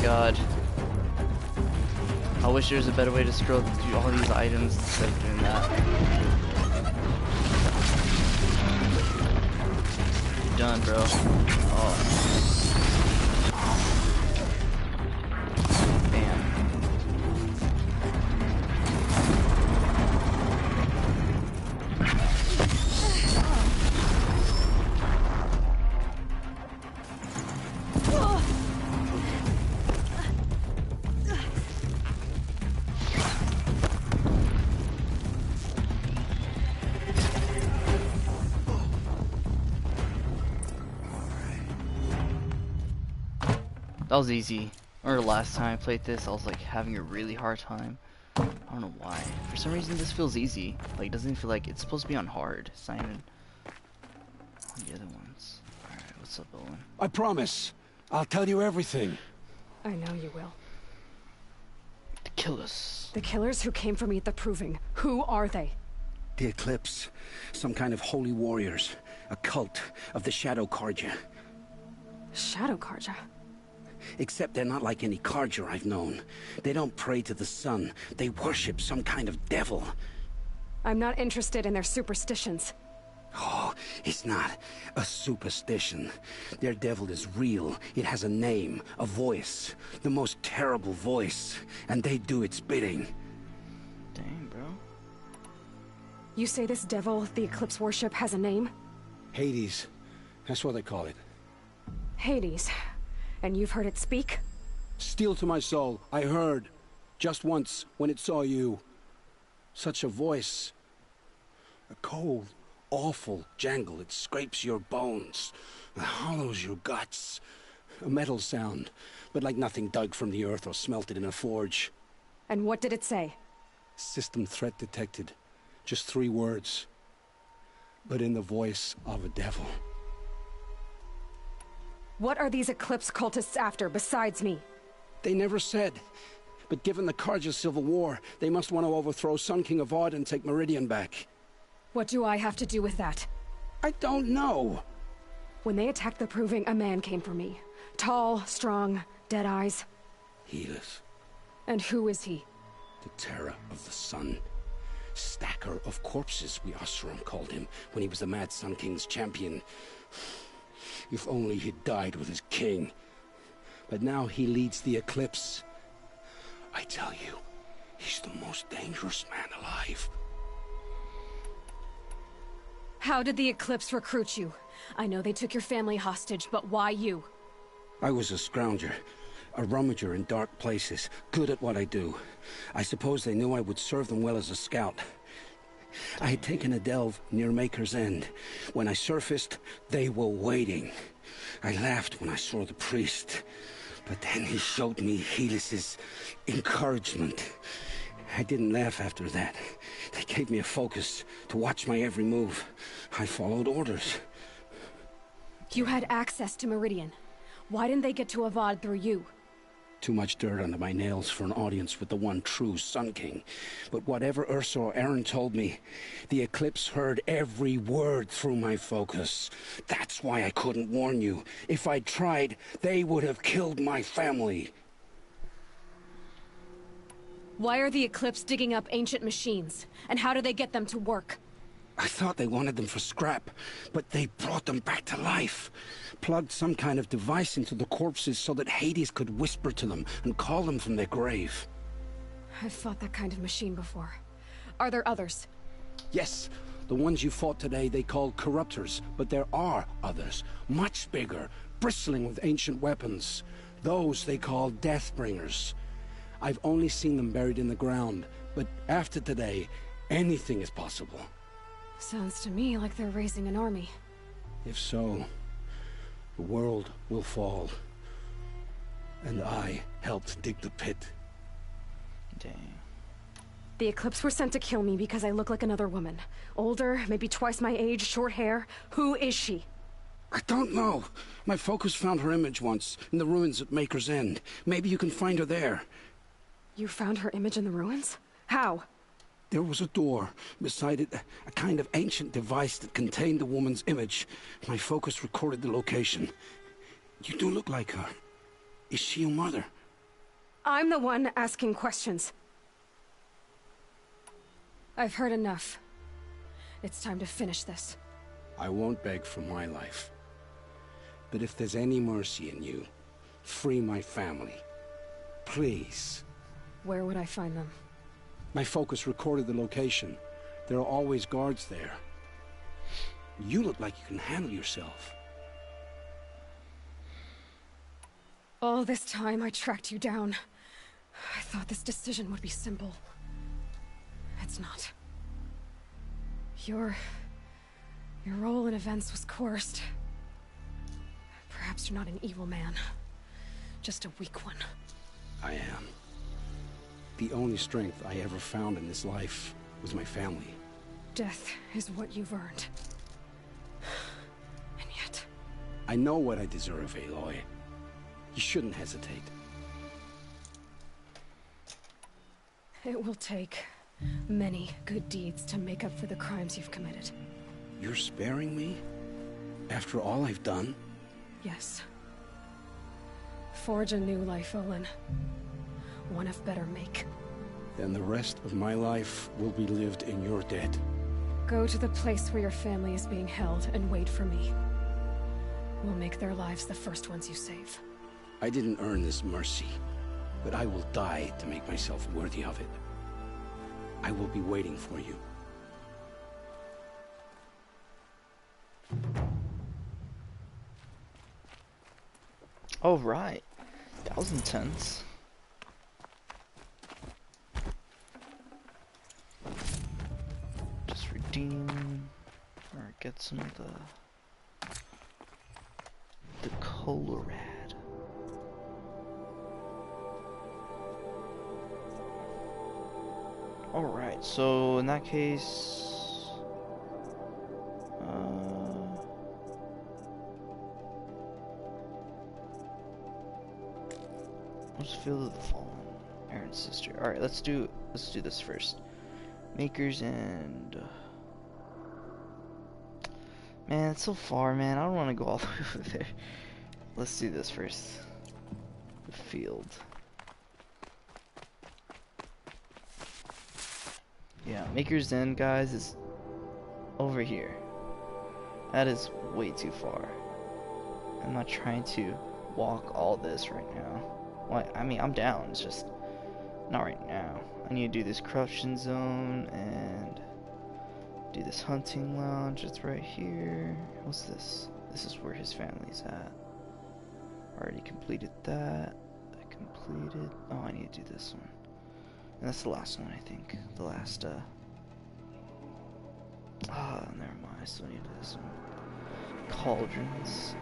God. I wish there was a better way to scroll through all these items instead of doing that. You're done, bro. Oh. That was easy. Or last time I played this, I was like having a really hard time. I don't know why. For some reason this feels easy. Like, it doesn't feel like it's supposed to be on hard. It's not even on the other ones. Alright, what's up, Owen? I promise. I'll tell you everything. I know you will. The killers. The killers who came for me at the Proving. Who are they? The Eclipse. Some kind of holy warriors. A cult of the Shadow Carja. Shadow Carja? Except they're not like any Carja I've known. They don't pray to the sun. They worship some kind of devil. I'm not interested in their superstitions. Oh, it's not a superstition. Their devil is real. It has a name, a voice. The most terrible voice. And they do its bidding. Dang, bro. You say this devil the Eclipse worship has a name? Hades. That's what they call it. Hades. And you've heard it speak? Steel to my soul, I heard. Just once, when it saw you. Such a voice. A cold, awful jangle. It scrapes your bones. It hollows your guts. A metal sound, but like nothing dug from the earth or smelted in a forge. And what did it say? System threat detected. Just 3 words. But in the voice of a devil. What are these Eclipse cultists after, besides me? They never said. But given the Carja Civil War, they must want to overthrow Sun King Avad and take Meridian back. What do I have to do with that? I don't know. When they attacked the Proving, a man came for me. Tall, strong, dead eyes. Helis. And who is he? The terror of the sun. Stacker of corpses, we Oseram called him, when he was the Mad Sun King's champion. If only he'd died with his king. But now he leads the Eclipse. I tell you, he's the most dangerous man alive. How did the Eclipse recruit you? I know they took your family hostage, but why you? I was a scrounger, a rummager in dark places, good at what I do. I suppose they knew I would serve them well as a scout. I had taken a delve near Maker's End. When I surfaced, they were waiting. I laughed when I saw the priest, but then he showed me Helis's encouragement. I didn't laugh after that. They gave me a focus to watch my every move. I followed orders. You had access to Meridian. Why didn't they get to Avad through you? Too much dirt under my nails for an audience with the one true Sun King. But whatever Ursa or Aaron told me, the Eclipse heard every word through my focus. That's why I couldn't warn you. If I'd tried, they would have killed my family. Why are the Eclipse digging up ancient machines? And how do they get them to work? I thought they wanted them for scrap, but they brought them back to life. Plugged some kind of device into the corpses so that Hades could whisper to them and call them from their grave. I've fought that kind of machine before. Are there others? Yes, the ones you fought today they called Corruptors, but there are others, much bigger, bristling with ancient weapons. Those they call Deathbringers. I've only seen them buried in the ground, but after today, anything is possible. Sounds to me like they're raising an army. If so, the world will fall. And I helped dig the pit. Dang. The Eclipse were sent to kill me because I look like another woman. Older, maybe twice my age, short hair. Who is she? I don't know. My focus found her image once, in the ruins at Maker's End. Maybe you can find her there. You found her image in the ruins? How? There was a door. Beside it, a kind of ancient device that contained the woman's image. My focus recorded the location. You do look like her. Is she your mother? I'm the one asking questions. I've heard enough. It's time to finish this. I won't beg for my life. But if there's any mercy in you, free my family. Please. Where would I find them? My focus recorded the location. There are always guards there. You look like you can handle yourself. All this time I tracked you down. I thought this decision would be simple. It's not. Your role in events was coerced. Perhaps you're not an evil man. Just a weak one. I am. The only strength I ever found in this life was my family. Death is what you've earned. And yet... I know what I deserve, Aloy. You shouldn't hesitate. It will take many good deeds to make up for the crimes you've committed. You're sparing me? After all I've done? Yes. Forge a new life, Olin. One of better make. Then the rest of my life will be lived in your debt. Go to the place where your family is being held and wait for me. We'll make their lives the first ones you save. I didn't earn this mercy, but I will die to make myself worthy of it. I will be waiting for you. All right. That was intense. Just redeem or get some of the Colorad. Alright, so in that case let's Field of the Fallen, Aaron's sister. Alright, let's do this first. Maker's End. Man, it's so far, man. I don't want to go all the way over there. Let's do this first. The field. Yeah, Maker's End, guys, is over here. That is way too far. I'm not trying to walk all this right now. Well, I mean, I'm down. It's just not right now. I need to do this corruption zone and do this hunting lounge. It's right here. What's this? This is where his family's at. Already completed that. I completed. Oh, I need to do this one. And that's the last one, I think. The last, never mind. I still need to do this one. Cauldrons.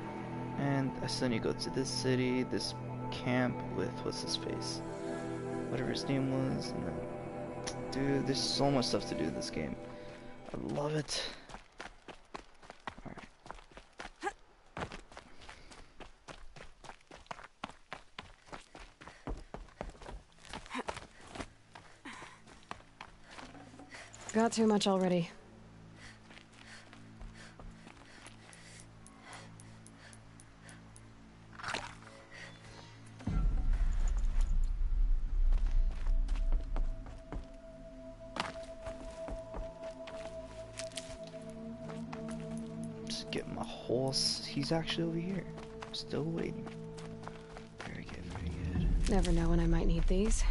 And I still need to go to this city, this camp with, what's his face? Whatever his name was. And then, dude, there's so much stuff to do in this game. I love it. Alright. Got too much already. Just get my horse. He's actually over here. Still waiting. Very good, very good. Never know when I might need these.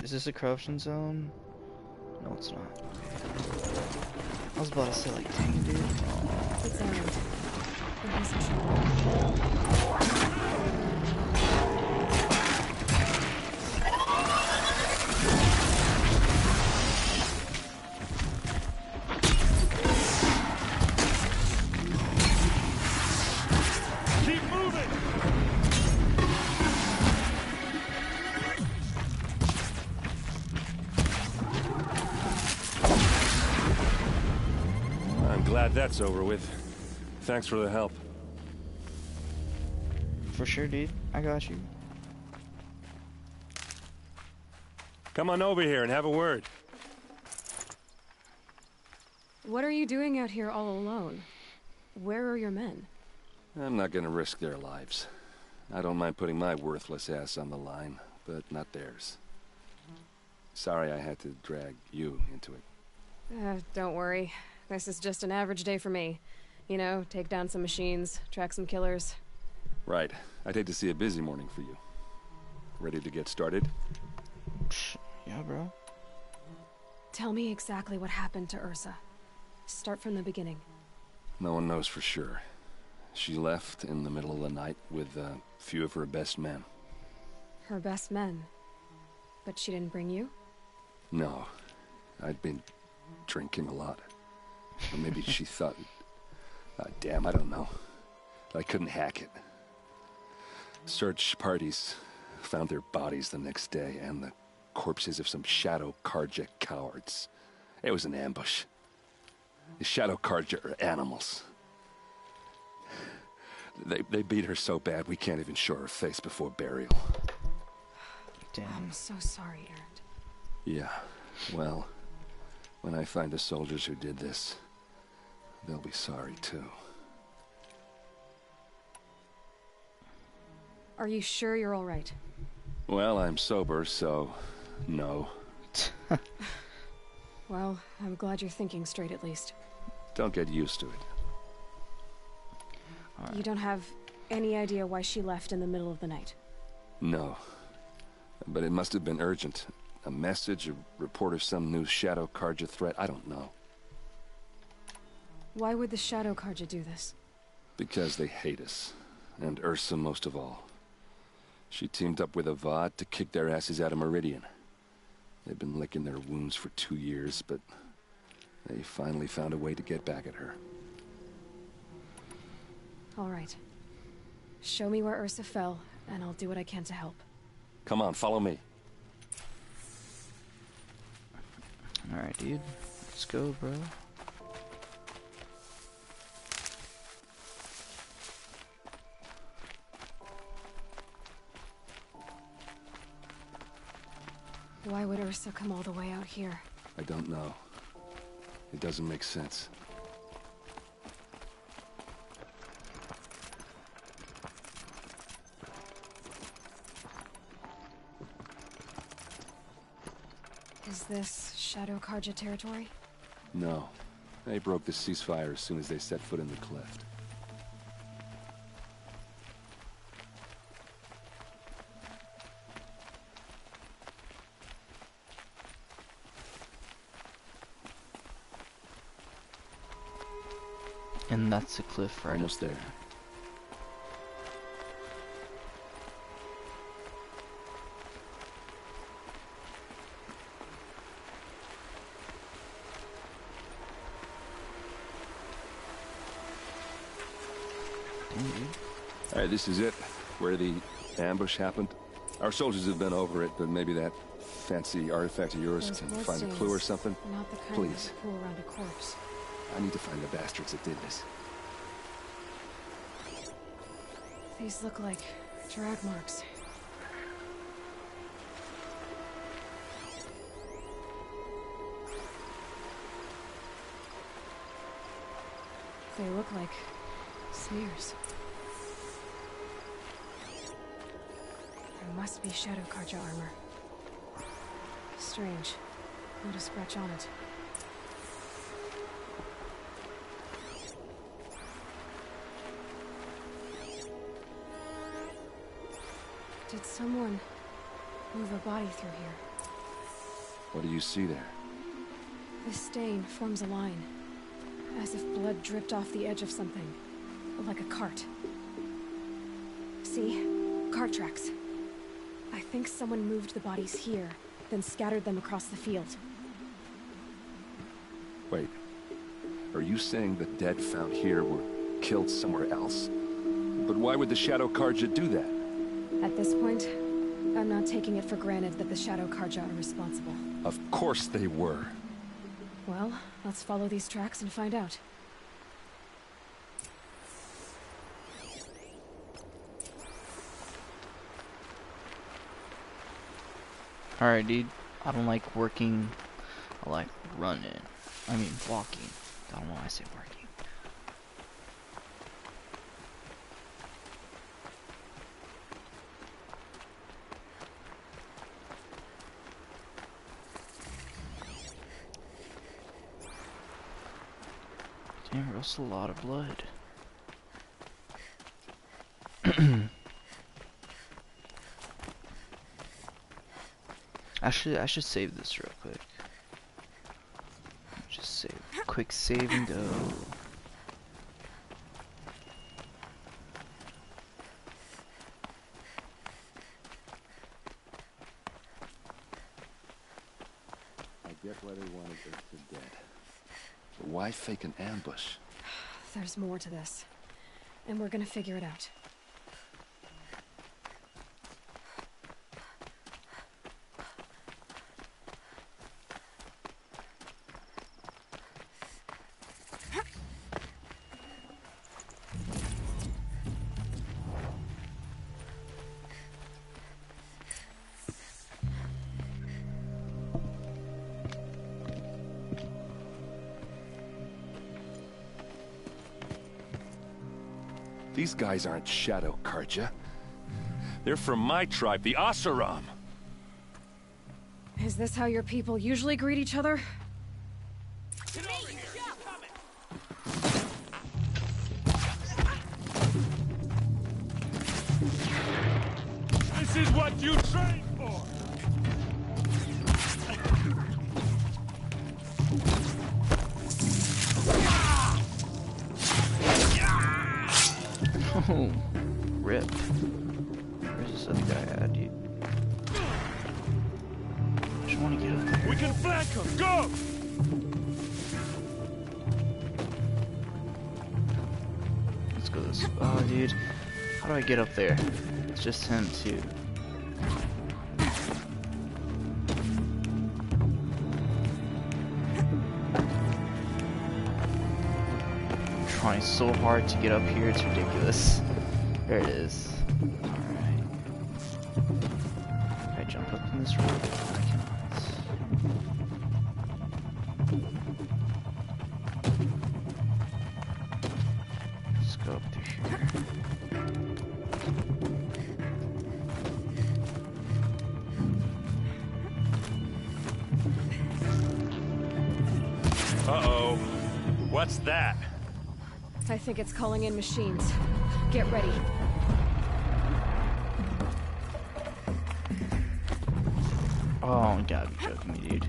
Is this a corruption zone? No, it's not. Okay. I was about to say, like, dang it, dude. It's Erend. Keep moving! I'm glad that's over with. Thanks for the help. For sure, dude. I got you. Come on over here and have a word. What are you doing out here all alone? Where are your men? I'm not gonna risk their lives. I don't mind putting my worthless ass on the line, but not theirs. Sorry I had to drag you into it. Don't worry. This is just an average day for me. You know, take down some machines, track some killers. Right. I'd hate to see a busy morning for you. Ready to get started? Yeah, bro. Tell me exactly what happened to Ursa. Start from the beginning. No one knows for sure. She left in the middle of the night with a few of her best men. Her best men? But she didn't bring you? No. I'd been drinking a lot. Or maybe she thought... damn, I don't know. I couldn't hack it. Search parties found their bodies the next day, and the corpses of some Shadow Carja cowards. It was an ambush. The Shadow Carja are animals. They beat her so bad we can't even show her face before burial. Damn. I'm so sorry, Erend. Yeah, well, when I find the soldiers who did this, they'll be sorry too. Are you sure you're all right? Well, I'm sober, so no. Well, I'm glad you're thinking straight at least. Don't get used to it. Right. You don't have any idea why she left in the middle of the night? No. But it must have been urgent. A message, a report of some new Shadow Carja threat, I don't know. Why would the Shadow Carja do this? Because they hate us. And Ursa most of all. She teamed up with Avad to kick their asses out of Meridian. They've been licking their wounds for 2 years, but they finally found a way to get back at her. All right. Show me where Ursa fell, and I'll do what I can to help. Come on, follow me. Alright, dude. Let's go, bro. Why would Ursa come all the way out here? I don't know. It doesn't make sense. Is this Shadow Carja territory? No. They broke the ceasefire as soon as they set foot in the cleft. And that's the cliff right almost up there. Alright, this is it. Where the ambush happened. Our soldiers have been over it, but maybe that fancy artifact of yours can find a clue or something. Not the kind Please. that pull around a corpse. I need to find the bastards that did this. These look like drag marks. They look like smears. There must be Shadow Carja armor. Strange. Not a scratch on it. Did someone move a body through here? What do you see there? This stain forms a line, as if blood dripped off the edge of something, like a cart. See? Cart tracks. I think someone moved the bodies here, then scattered them across the field. Wait. Are you saying the dead found here were killed somewhere else? But why would the Shadow Carja do that? At this point, I'm not taking it for granted that the Shadow Carja are responsible. Of course they were. Well, let's follow these tracks and find out. Alright, dude. I don't like working. I like running. I mean, walking. I don't know why I say working. Damn, that's a lot of blood. I should save this real quick. Just save. Quick save and go. I get why they wanted us to dead. But why fake an ambush? There's more to this, and we're gonna figure it out. These guys aren't Shadow Carja. They're from my tribe, the Oseram. Is this how your people usually greet each other? This is what you trained for! Oh, rip. Where's this other guy at, dude? I just want to get up there. We can flank them! Go! Let's go this. Oh, dude. How do I get up there? It's just him, too. Trying so hard to get up here, it's ridiculous. There it is. Alright. Can I jump up in this road? I cannot. Uh-oh. What's that? I think it's calling in machines. Get ready. Oh, you gotta be joking me, dude.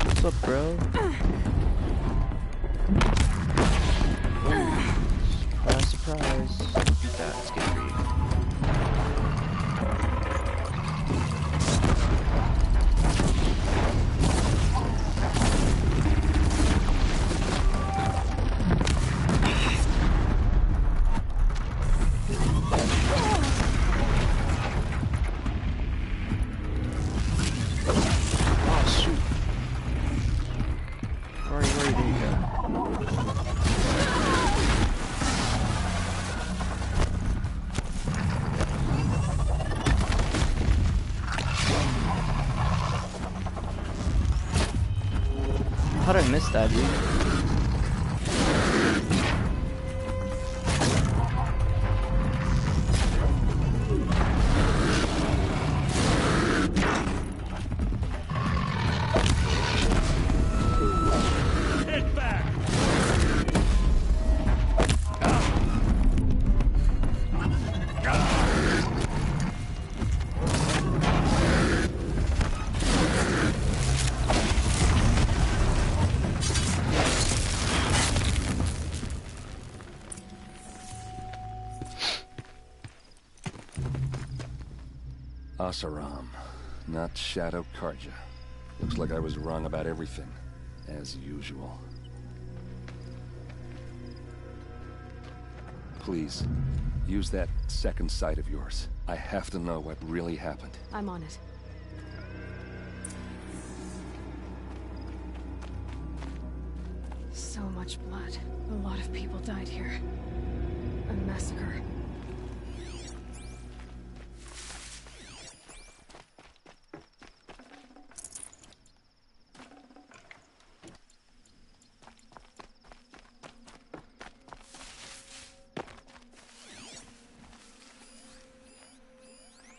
What's up, bro? Surprise, surprise. That's good for you. How did I miss that, dude? Oseram, not Shadow Carja. Looks like I was wrong about everything, as usual. Please, use that second sight of yours. I have to know what really happened. I'm on it. So much blood. A lot of people died here. A massacre.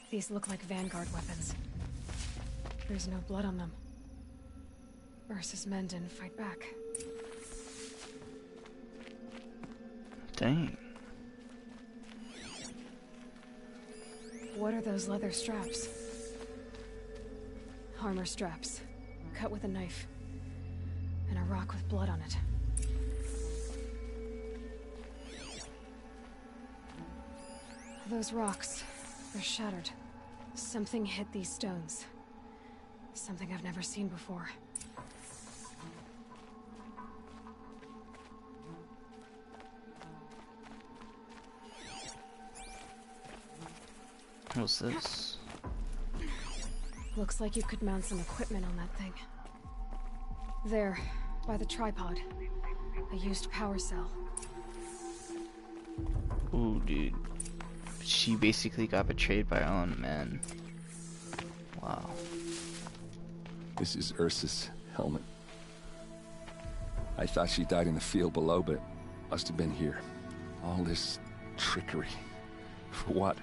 These look like Vanguard weapons. There's no blood on them. Ursa's men didn't fight back. Dang. What are those leather straps? Armor straps, cut with a knife, and a rock with blood on it. Those rocks, they're shattered. Something hit these stones. Something I've never seen before. What's this? Looks like you could mount some equipment on that thing. There, by the tripod. A used power cell. Ooh, dude. She basically got betrayed by her own men. Wow. This is Ursa's helmet. I thought she died in the field below, but it must have been here. All this trickery. For what?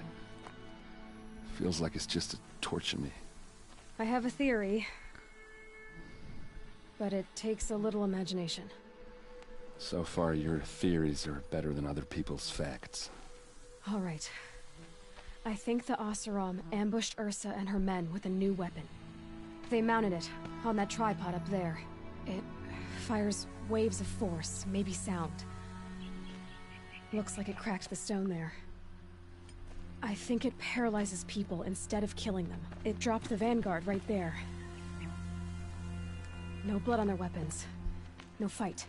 Feels like it's just to torture me. I have a theory, but it takes a little imagination. So far, your theories are better than other people's facts. All right. I think the Oseram ambushed Ursa and her men with a new weapon. They mounted it on that tripod up there. It fires waves of force, maybe sound. Looks like it cracked the stone there. I think it paralyzes people instead of killing them. It dropped the Vanguard right there. No blood on their weapons. No fight.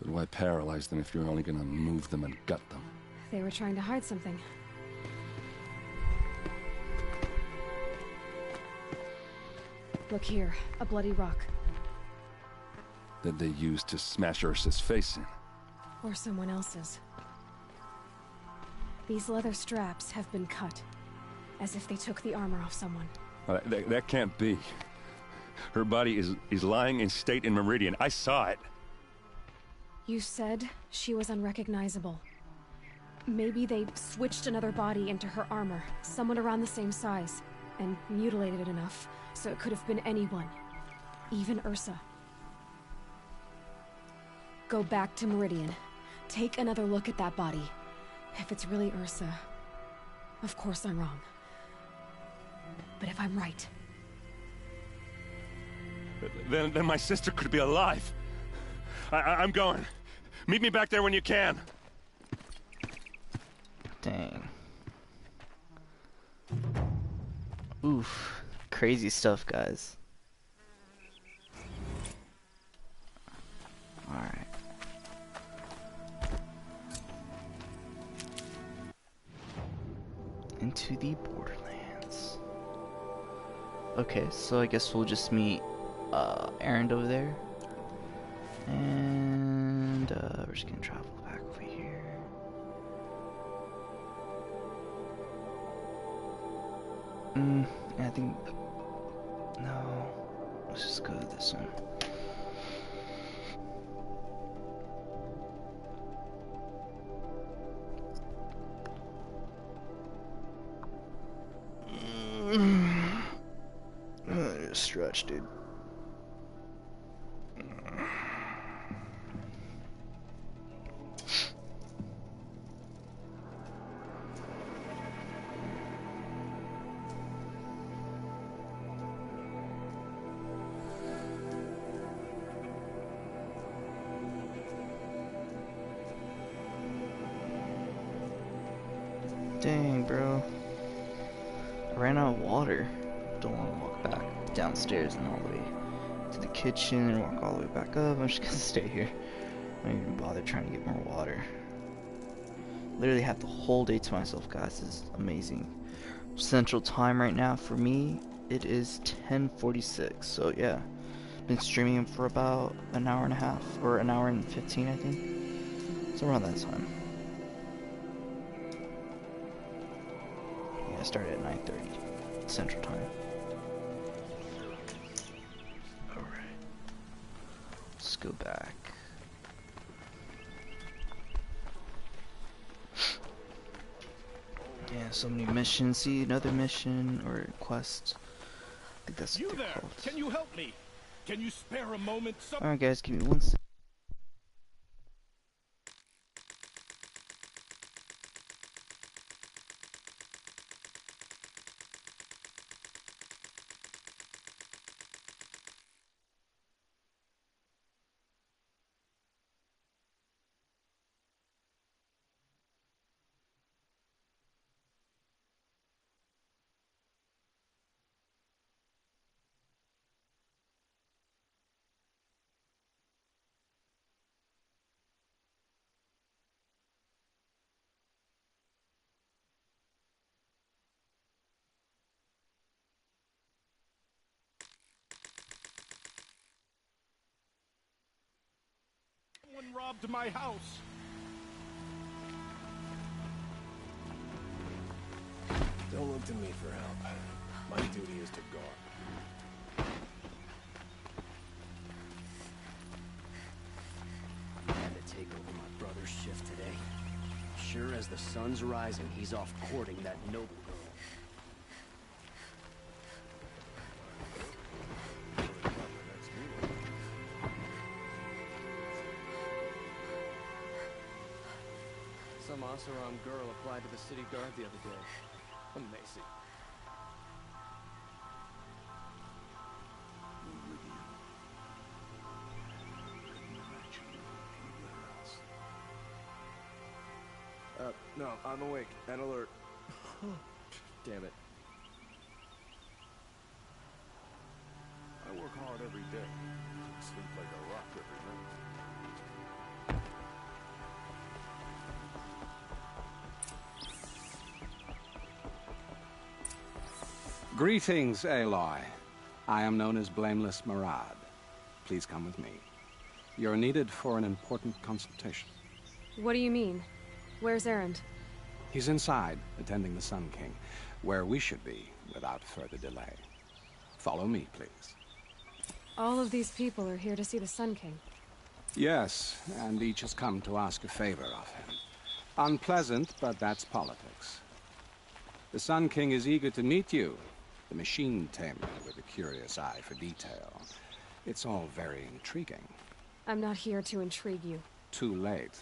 But why paralyze them if you're only gonna move them and gut them? They were trying to hide something. Look here, a bloody rock. That they used to smash Ursa's face in. Or someone else's. These leather straps have been cut, as if they took the armor off someone. That can't be. Her body is lying in state in Meridian. I saw it. You said she was unrecognizable. Maybe they switched another body into her armor, someone around the same size, and mutilated it enough so it could have been anyone. Even Ursa. Go back to Meridian. Take another look at that body. If it's really Ursa, of course I'm wrong. But if I'm right... Then my sister could be alive. I'm going. Meet me back there when you can. Dang. Oof. Crazy stuff, guys. Alright. Into the Borderlands. Okay, so I guess we'll just meet Erend over there. And we're just gonna travel back over here. I think... No. Let's just go to this one. Stretch, dude. Dang, bro. I ran out of water. Don't want to walk back downstairs and all the way to the kitchen and walk all the way back up. I'm just gonna stay here. I don't even bother trying to get more water. Literally have the whole day to myself, guys. This is amazing. Central time right now for me, it is 10:46. So yeah, been streaming for about an hour and a half, or an hour and 15, I think. So around that time. Yeah, I started at 9:30 Central time. Let's go back. Yeah, so many missions. See, another mission or quest. I think that's what they're called. Can you help me? Can you spare a moment? Alright guys, give me 1 second. Someone robbed my house. Don't look to me for help. My duty is to guard. Had to take over my brother's shift today. Sure as the sun's rising, he's off courting that noble girl. Some Oseram girl applied to the city guard the other day. Amazing. No, I'm awake and alert. Damn it. I work hard every day. Sleep like a rock every night. Greetings, Aloy. I am known as Blameless Marad. Please come with me. You're needed for an important consultation. What do you mean? Where's Erend? He's inside, attending the Sun King, where we should be without further delay. Follow me, please. All of these people are here to see the Sun King. Yes, and each has come to ask a favor of him. Unpleasant, but that's politics. The Sun King is eager to meet you, the machine tamer with a curious eye for detail. It's all very intriguing. I'm not here to intrigue you. Too late.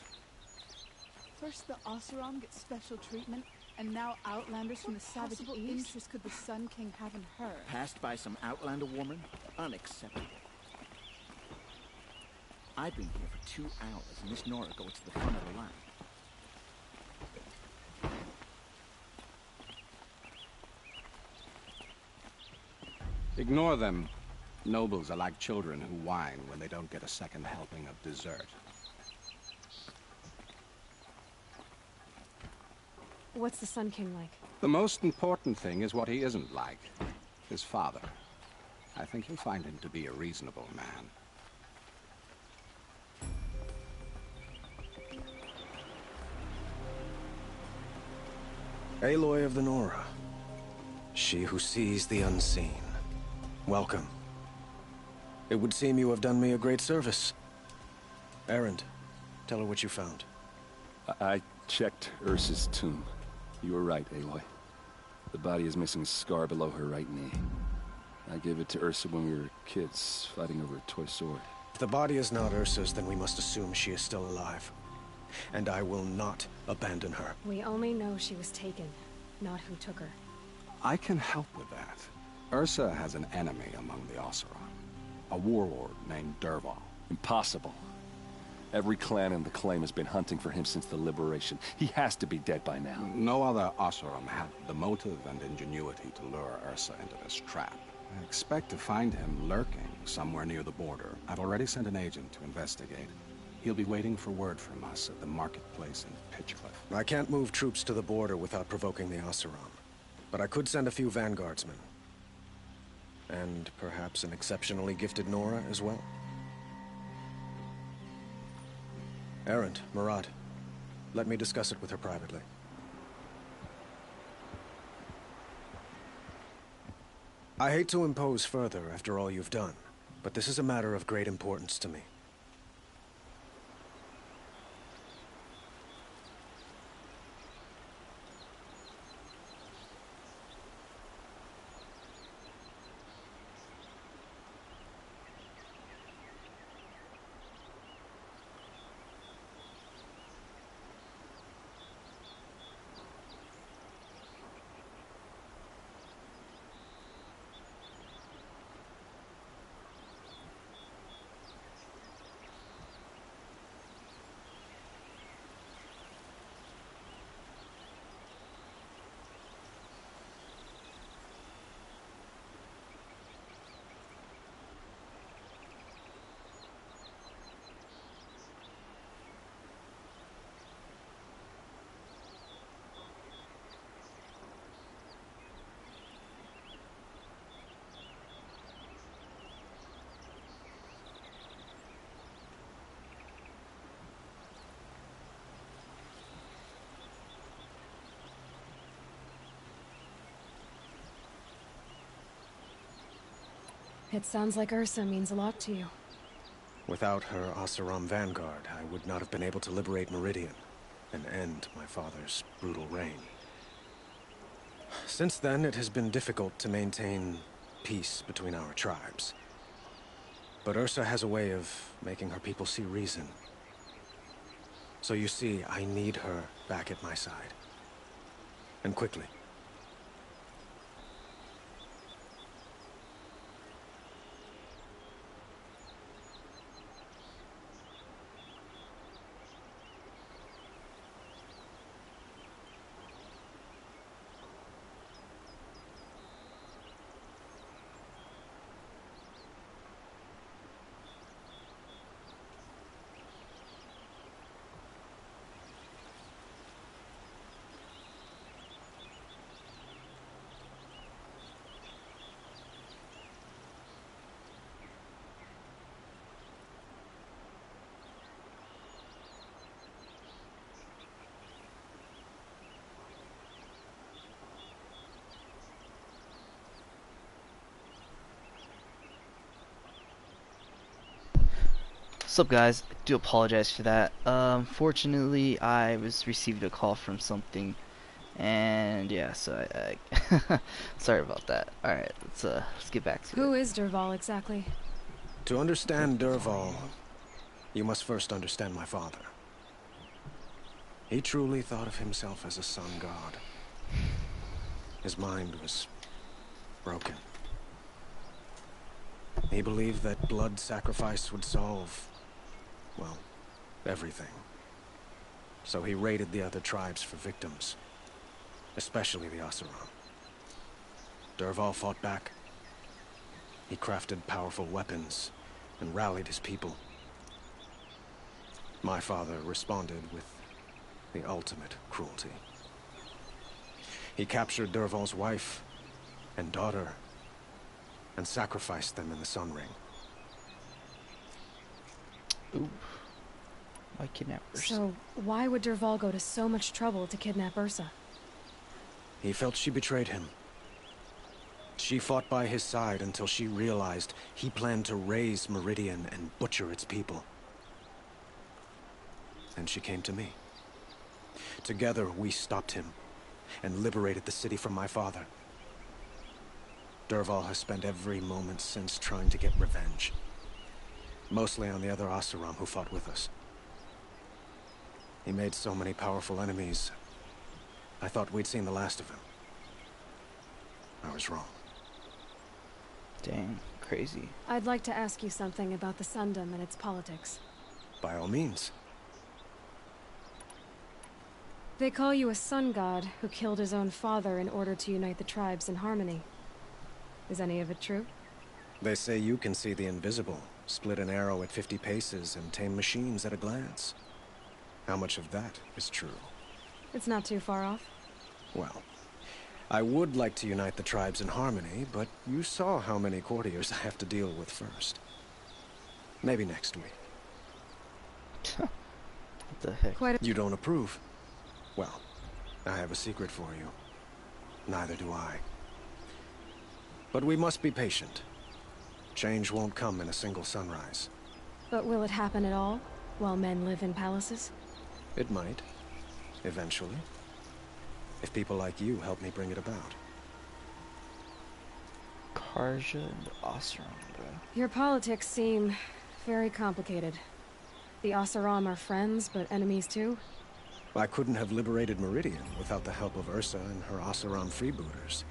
First the Oseram gets special treatment, and now Outlanders from the savage East. Interest could the Sun King have in her? Passed by some Outlander woman? Unacceptable. I've been here for 2 hours, and Miss Nora goes to the front of the line. Ignore them. Nobles are like children who whine when they don't get a second helping of dessert. What's the Sun King like? The most important thing is what he isn't like. His father. I think you'll find him to be a reasonable man. Aloy of the Nora. She who sees the unseen. Welcome. It would seem you have done me a great service. Erend, tell her what you found. I checked Ursa's tomb. You were right, Aloy. The body is missing a scar below her right knee. I gave it to Ursa when we were kids, fighting over a toy sword. If the body is not Ursa's, then we must assume she is still alive. And I will not abandon her. We only know she was taken, not who took her. I can help with that. Ursa has an enemy among the Oseram. A warlord named Dervahl. Impossible. Every clan in the Claim has been hunting for him since the liberation. He has to be dead by now. No other Oseram had the motive and ingenuity to lure Ursa into this trap. I expect to find him lurking somewhere near the border. I've already sent an agent to investigate. He'll be waiting for word from us at the marketplace in Pitchcliff. I can't move troops to the border without provoking the Oseram. But I could send a few vanguardsmen. And perhaps an exceptionally gifted Nora as well. Erend, Murad, let me discuss it with her privately. I hate to impose further after all you've done, but this is a matter of great importance to me. It sounds like Ursa means a lot to you. Without her Oseram vanguard, I would not have been able to liberate Meridian and end my father's brutal reign. Since then, it has been difficult to maintain peace between our tribes. But Ursa has a way of making her people see reason. So you see, I need her back at my side. And quickly. What's up, guys? I do apologize for that. Fortunately, I received a call from something, and yeah, so I sorry about that. All right, let's get back to it. Who is Dervahl exactly? To understand Dervahl, You must first understand my father. He truly thought of himself as a sun god. His mind was broken. He believed that blood sacrifice would solve, well, everything. So he raided the other tribes for victims, especially the Oseram. Dervahl fought back. He crafted powerful weapons and rallied his people. My father responded with the ultimate cruelty. He captured Dervahl's wife and daughter and sacrificed them in the Sun Ring. Ooh. Why kidnap Ursa? So, why would Dervahl go to so much trouble to kidnap Ursa? He felt she betrayed him. She fought by his side until she realized he planned to raise Meridian and butcher its people. And she came to me. Together, we stopped him and liberated the city from my father. Dervahl has spent every moment since trying to get revenge. Mostly on the other Oseram who fought with us. He made so many powerful enemies, I thought we'd seen the last of him. I was wrong. Dang, crazy. I'd like to ask you something about the Sundom and its politics. By all means. They call you a sun god who killed his own father in order to unite the tribes in harmony. Is any of it true? They say you can see the invisible, split an arrow at 50 paces, and tame machines at a glance. How much of that is true? It's not too far off. Well, I would like to unite the tribes in harmony, but you saw how many courtiers I have to deal with first. Maybe next week. What the heck? You don't approve? Well, I have a secret for you. Neither do I. But we must be patient. Change won't come in a single sunrise. But will it happen at all, while men live in palaces? It might. Eventually. If people like you help me bring it about. Carja and Oseram, bro. Your politics seem very complicated. The Oseram are friends, but enemies too? I couldn't have liberated Meridian without the help of Ursa and her Oseram freebooters.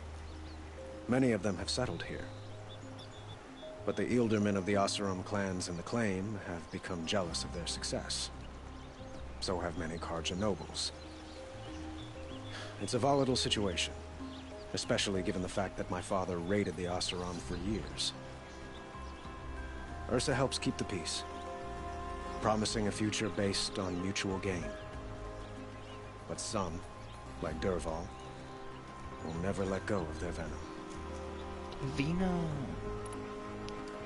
Many of them have settled here. But the Ealdormen of the Oseram clans in the Claim have become jealous of their success. So have many Carja nobles. It's a volatile situation, especially given the fact that my father raided the Oseram for years. Ursa helps keep the peace, promising a future based on mutual gain. But some, like Dervahl, will never let go of their venom. Venom.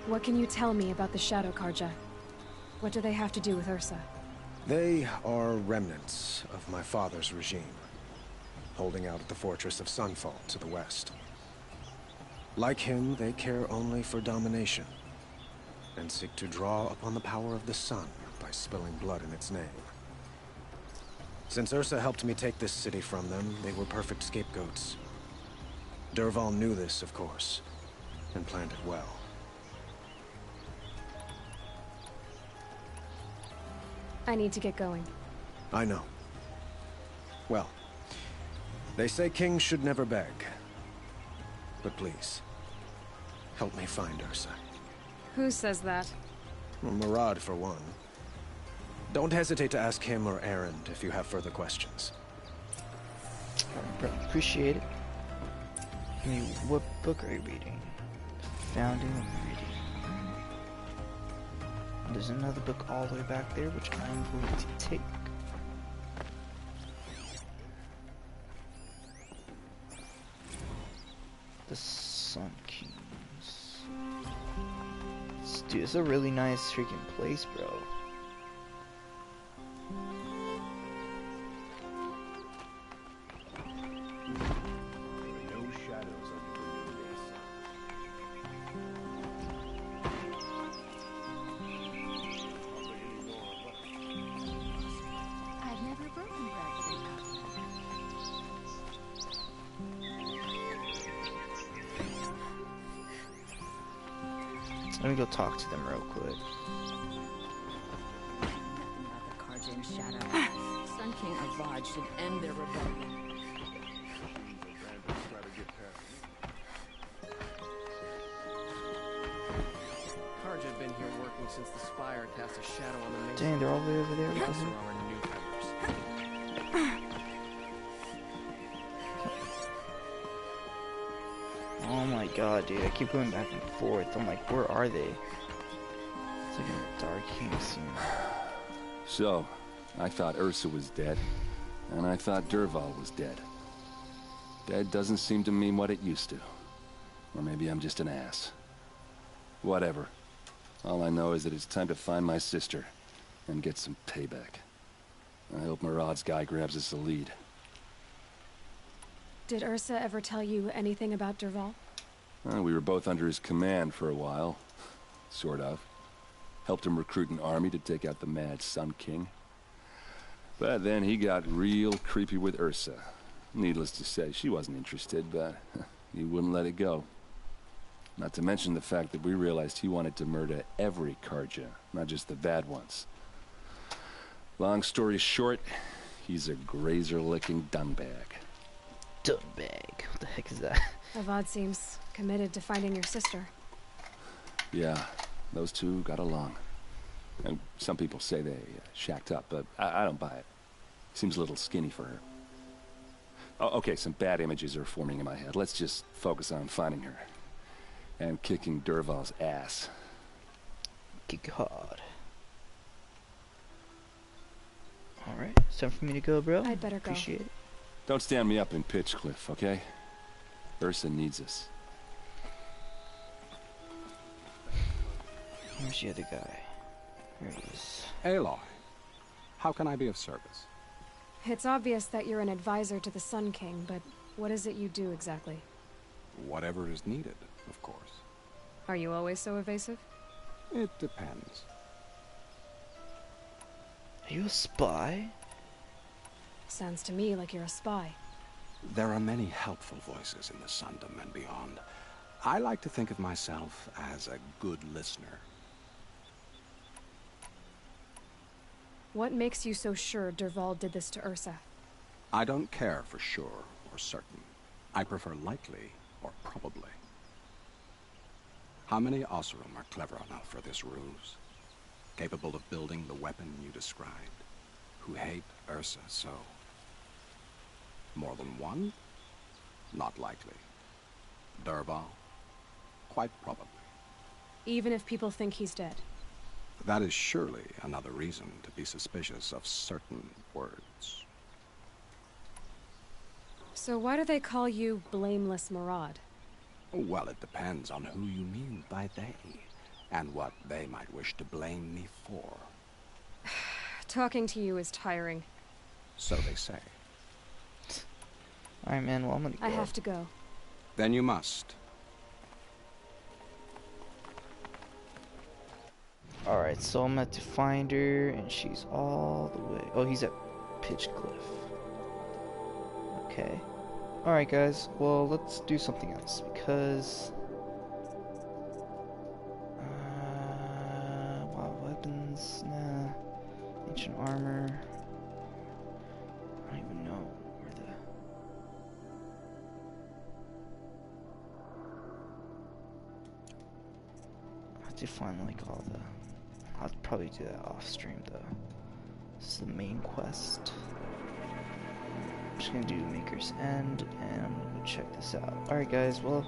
What can you tell me about the Shadow Carja? What do they have to do with Ursa? They are remnants of my father's regime, holding out at the fortress of Sunfall to the west. Like him, they care only for domination, and seek to draw upon the power of the sun by spilling blood in its name. Since Ursa helped me take this city from them, they were perfect scapegoats. Dervahl knew this, of course, and planned it well. I need to get going. I know. Well, they say kings should never beg. But please, help me find Ursa. Who says that? Well, Murad, for one. Don't hesitate to ask him or Erend if you have further questions. Bro, appreciate it. I mean, what book are you reading? Founding of Meridian. There's another book all the way back there, which I'm going to take. The Sun Kings. Dude, it's a really nice freaking place, bro. Let me go talk to them real quick. Shadow. Sun King Avad should end their rebellion. Carja had been here working since the Spire cast a shadow on the main. Dang, they're all the way over there. Those are our newcomers. Oh my god, dude, I keep going back and forth. I'm like, where are they? It's like a dark game scene. So, I thought Ursa was dead, and I thought Dervahl was dead. Dead doesn't seem to mean what it used to. Or maybe I'm just an ass. Whatever. All I know is that it's time to find my sister and get some payback. I hope Murad's guy grabs us a lead. Did Ursa ever tell you anything about Dervahl? We were both under his command for a while. Sort of. Helped him recruit an army to take out the mad Sun King. But then he got real creepy with Ursa. Needless to say, she wasn't interested, but he wouldn't let it go. Not to mention the fact that we realized he wanted to murder every Carja, not just the bad ones. Long story short, he's a grazer-licking dungbag. Dungbag? What the heck is that? Avad seems committed to finding your sister. Yeah, those two got along. And some people say they shacked up, but I don't buy it. Seems a little skinny for her. Oh, okay, some bad images are forming in my head. Let's just focus on finding her. And kicking Dervahl's ass. Kick hard. Alright, it's time for me to go, bro. I'd better go. Appreciate it. Don't stand me up in Pitchcliff, okay? Ursa needs us. Where's the other guy? There he is. Aloy, how can I be of service? It's obvious that you're an advisor to the Sun King, but what is it you do exactly? Whatever is needed, of course. Are you always so evasive? It depends. Are you a spy? Sounds to me like you're a spy. There are many helpful voices in the Sundom and beyond. I like to think of myself as a good listener. What makes you so sure Dervahl did this to Ursa? I don't care for sure or certain. I prefer likely or probably. How many Oseram are clever enough for this ruse? Capable of building the weapon you described? Who hate Ursa so? More than one? Not likely. Dervahl? Quite probably. Even if people think he's dead? That is surely another reason to be suspicious of certain words. So why do they call you Blameless Murad? Well, it depends on who you mean by they, and what they might wish to blame me for. Talking to you is tiring. So they say. Alright, man, well, I'm gonna go. I have to go. Then you must. Alright, so I'm at to find her, and she's all the way... Oh, he's at Pitchcliff. Okay. Alright, guys, well, let's do something else, because... wild weapons, nah. Ancient armor... I don't even know where the... I have to find, like, all the... I'll probably do that off stream though. This is the main quest. I'm just gonna do Maker's End and I'm gonna go check this out. Alright guys, well,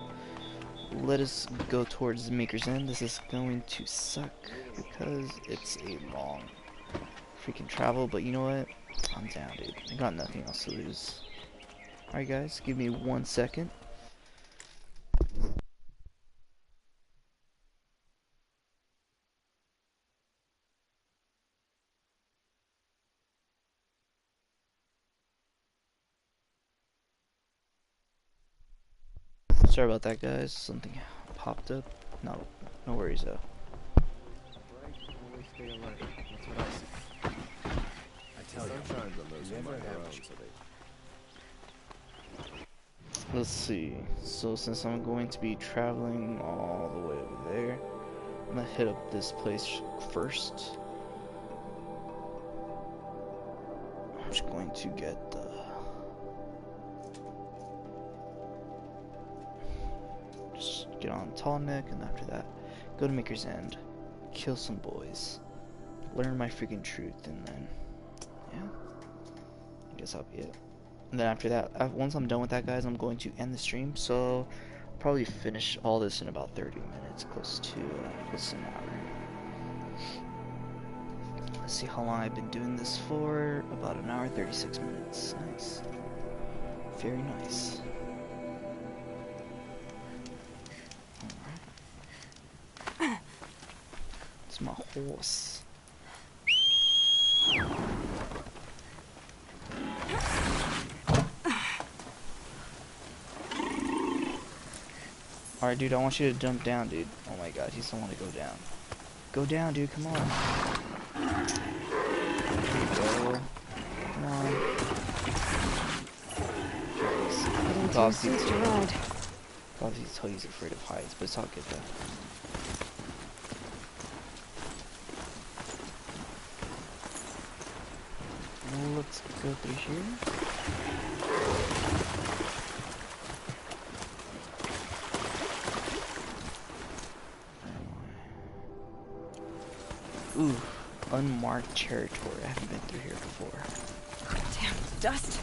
let us go towards Maker's End. This is going to suck because it's a long freaking travel, but you know what? I'm down, dude. I got nothing else to lose. Alright guys, give me 1 second. Sorry about that, guys. Something popped up. No worries though. Always stay alert. That's what I say. I tell you. Let's see. So since I'm going to be traveling all the way over there, I'm gonna hit up this place first. I'm just going to get the... Just get on Tall Neck, and after that, go to Maker's End, kill some boys, learn my freaking truth, and then, yeah, I guess that'll be it. And then after that, once I'm done with that, guys, I'm going to end the stream, so I'll probably finish all this in about 30 minutes, close to an hour. Let's see how long I've been doing this for. About an hour, 36 minutes. Nice. Very nice. Alright. It's my horse. Alright, dude, I want you to jump down, dude. Oh my god, he doesn't want to go down. Go down, dude, come on. There you go. Come on. Obviously, he's afraid of heights, but it's all good though. Let's go through here. Ooh, unmarked territory. I haven't been through here before. Damn, dust.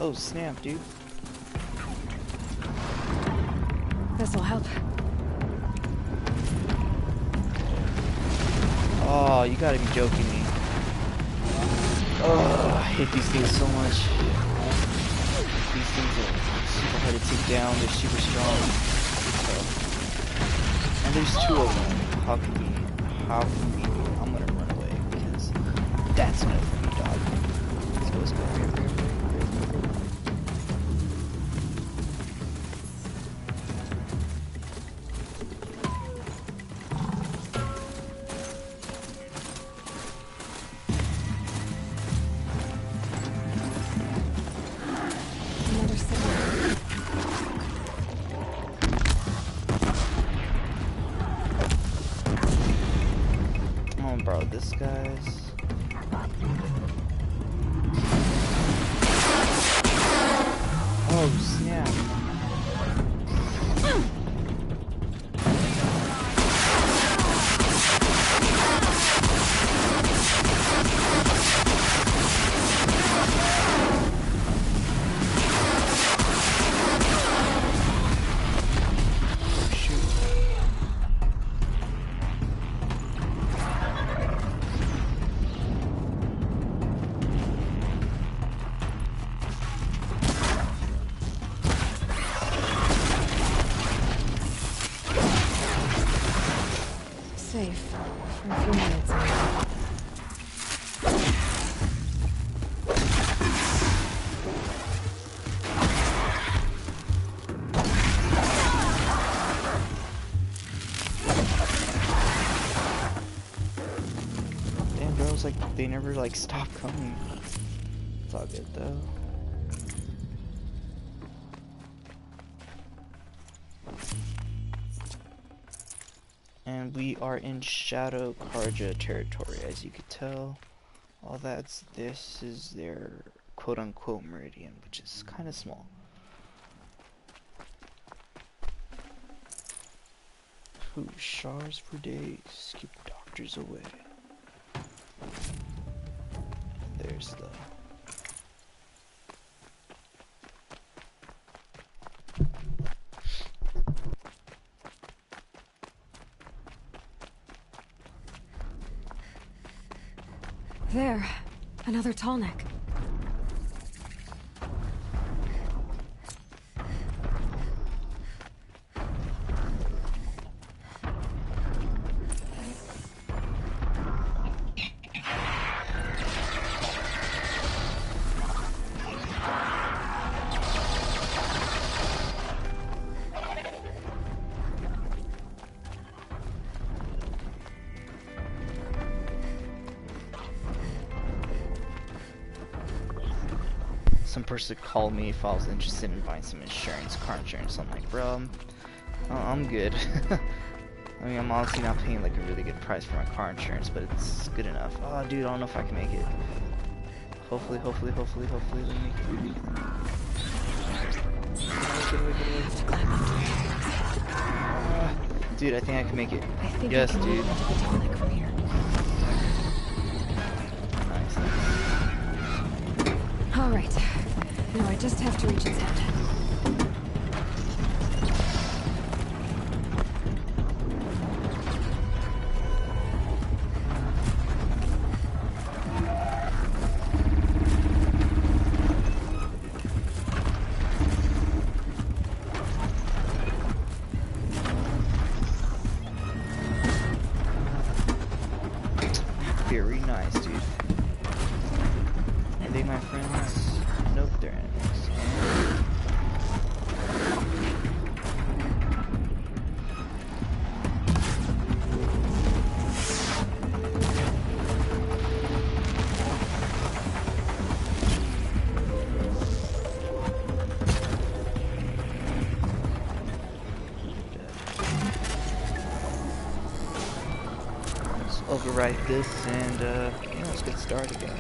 Oh snap, dude. This'll help. Oh, you gotta be joking me. Oh, I hate these things so much. These things are super hard to take down, they're super strong. And there's two of them. How can we, I'm gonna run away because that's no for me, dog. Let's go here. This guy's... Oh snap. Like they never like stop coming. It's all good though. And we are in Shadow Karja territory, as you could tell. All this is their quote-unquote meridian, which is kind of small. Ooh, shards for days. Keep the doctors away. There's the... There, another tall neck. person called me if I was interested in buying some insurance, car insurance. I'm like, bro, I'm good. I mean, I'm honestly not paying like a really good price for my car insurance, but it's good enough. Oh, dude, I don't know if I can make it. Hopefully, let me make it. Dude, I think I can make it. Yes, dude. Nice. All right. Now I just have to reach its head. Very nice, dude. Are they my friends? Nope, they're enemies. Overwrite this and yeah, let's get started, guys.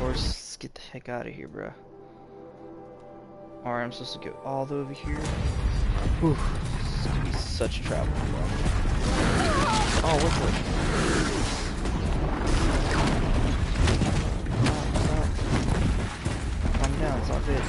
Let's get the heck out of here, bro. Alright, I'm supposed to go all the way over here. Whew, this is gonna be such travel, bro. Oh, what the? Calm down, it's not good.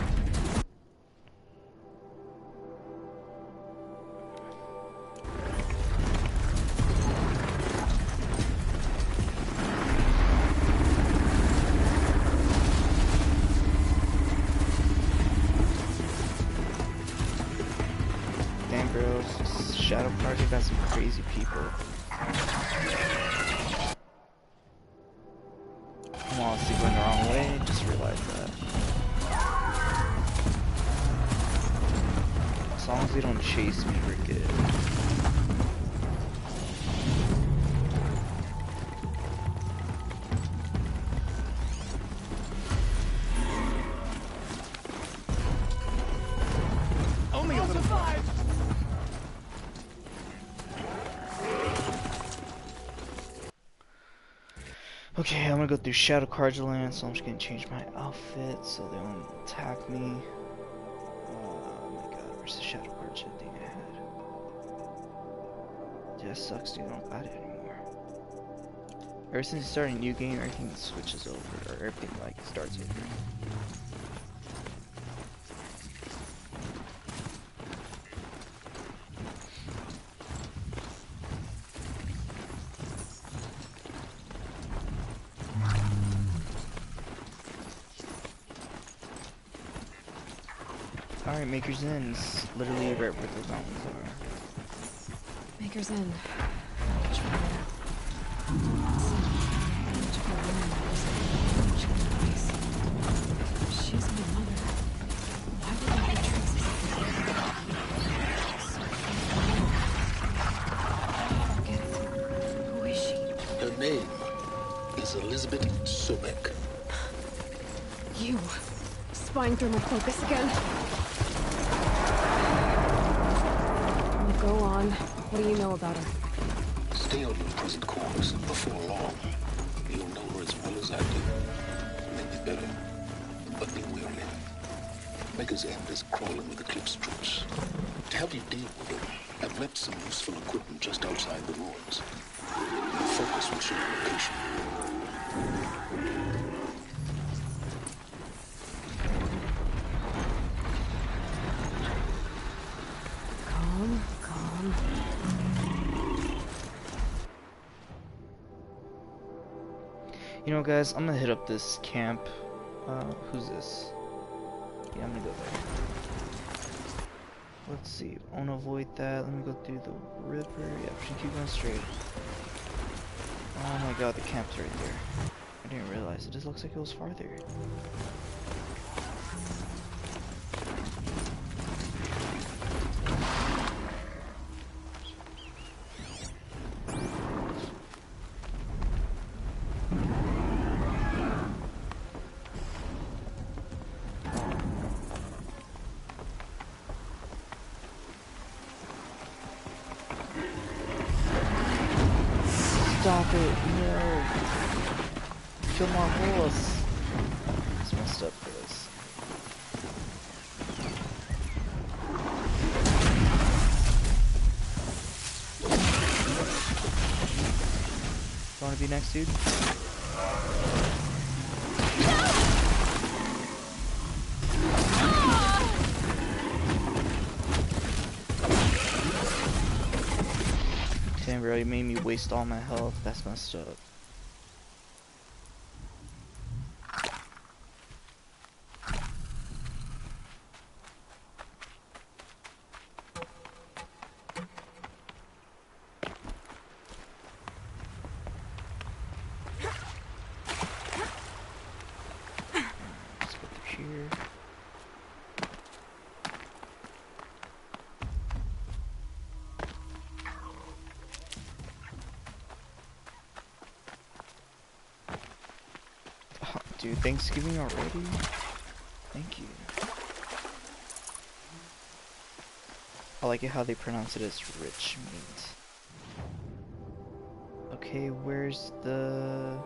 Shadow Party got some crazy people. I'm honestly going the wrong way, just realized that. As long as they don't chase me, we're good. Only a little five. Okay, I'm gonna go through Shadow Carjaland, so I'm just gonna change my outfit so they won't attack me. Oh my god, where's the Shadow Carjaland thing I had? Yeah, sucks, dude, I don't got it anymore. Ever since you start a new game, everything switches over, or everything like starts over. Alright, Maker's End is literally right where the mountains are. Maker's End. She's my mother. Why would I be traces of who is she? Her name is Elizabeth Sobek. You. Spying through my focus again. Go on. What do you know about her? Stay on your present course. Before long, you'll know her as well as I do. Maybe better, but be wary. Maker's End is crawling with Eclipse troops. To help you deal with them, I've left some useful equipment just outside the ruins. The focus will show the location. You know, guys, I'm gonna hit up this camp. Who's this? Yeah, I'm gonna go there. Let's see. I wanna avoid that. Let me go through the river. Yeah, we should keep going straight. Oh my god, the camp's right there. I didn't realize. It just looks like it was farther. Stop it, no! Kill my horse! It's messed up for this. You wanna be next, dude? Damn, bro, you made me waste all my health. That's messed up. Let's go through here. Dude, Thanksgiving already? Thank you. I like it how they pronounce it as rich meat. Okay, where's the...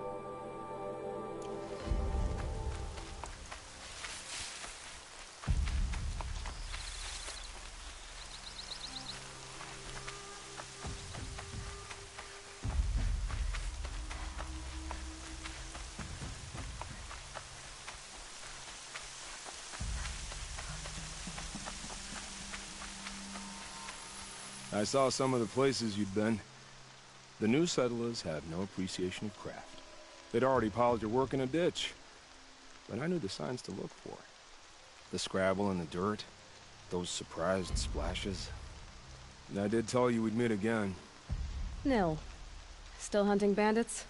I saw some of the places you'd been. The new settlers have no appreciation of craft. They'd already piled your work in a ditch. But I knew the signs to look for. The scrabble in the dirt, those surprised splashes. And I did tell you we'd meet again. Nil. Still hunting bandits?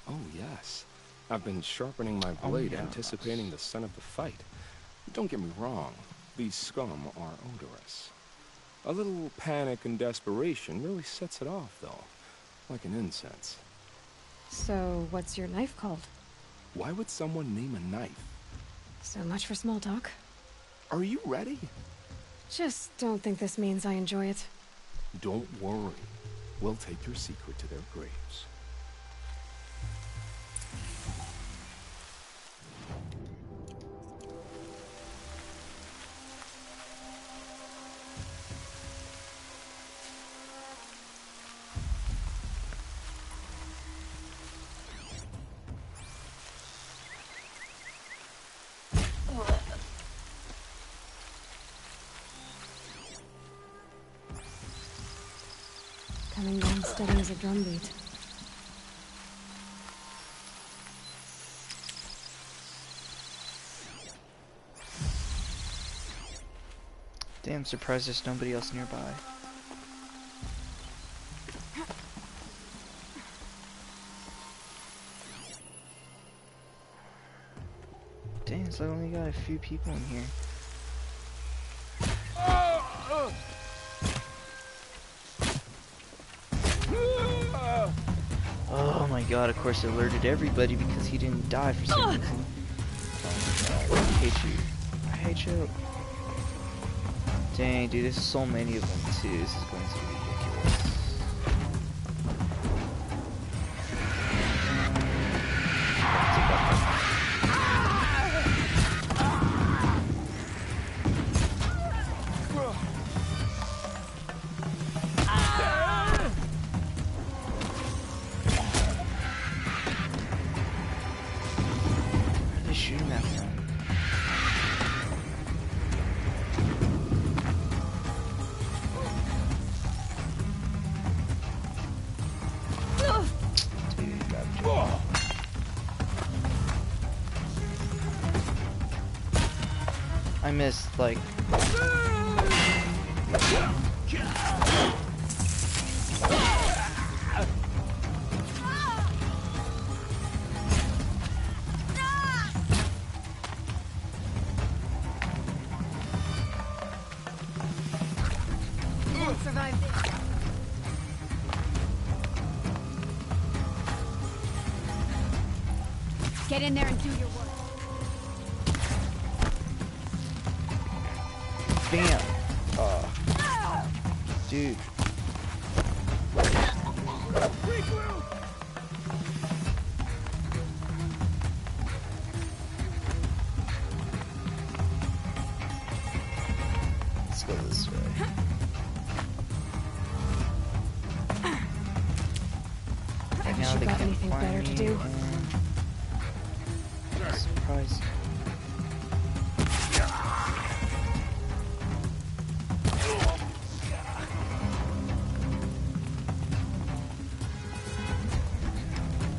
Oh, yes. I've been sharpening my blade, anticipating the scent of the fight. Don't get me wrong. These scum are odorous. A little panic and desperation really sets it off, though. Like an incense. So, what's your knife called? Why would someone name a knife? So much for small talk. Are you ready? Just don't think this means I enjoy it. Don't worry. We'll take your secret to their graves. Coming down steady as a drumbeat. Damn, surprised there's nobody else nearby. Damn, it's like only got a few people in here. Oh my god, of course it alerted everybody because he didn't die for some reason. I hate you. I hate you. Dang, dude, there's so many of them too. This is going to be ridiculous. Shooting at them. I missed, like... Won't survive this. Get in there and do your work. Damn. Dude. Let's go this way. Haven't you got anything better to do? Surprise.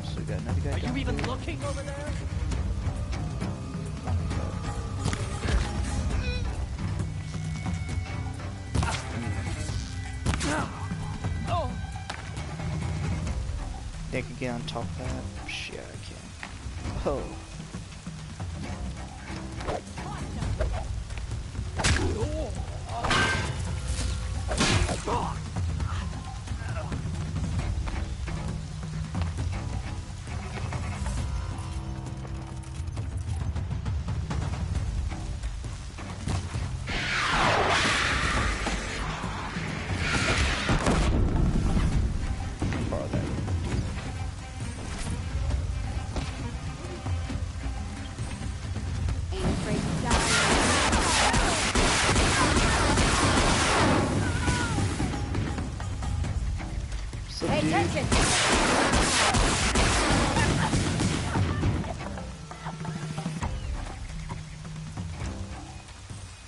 So we got another guy. Are you even looking over there? Oh. They could get on top of that. Shit, I can't. Oh. Pay attention!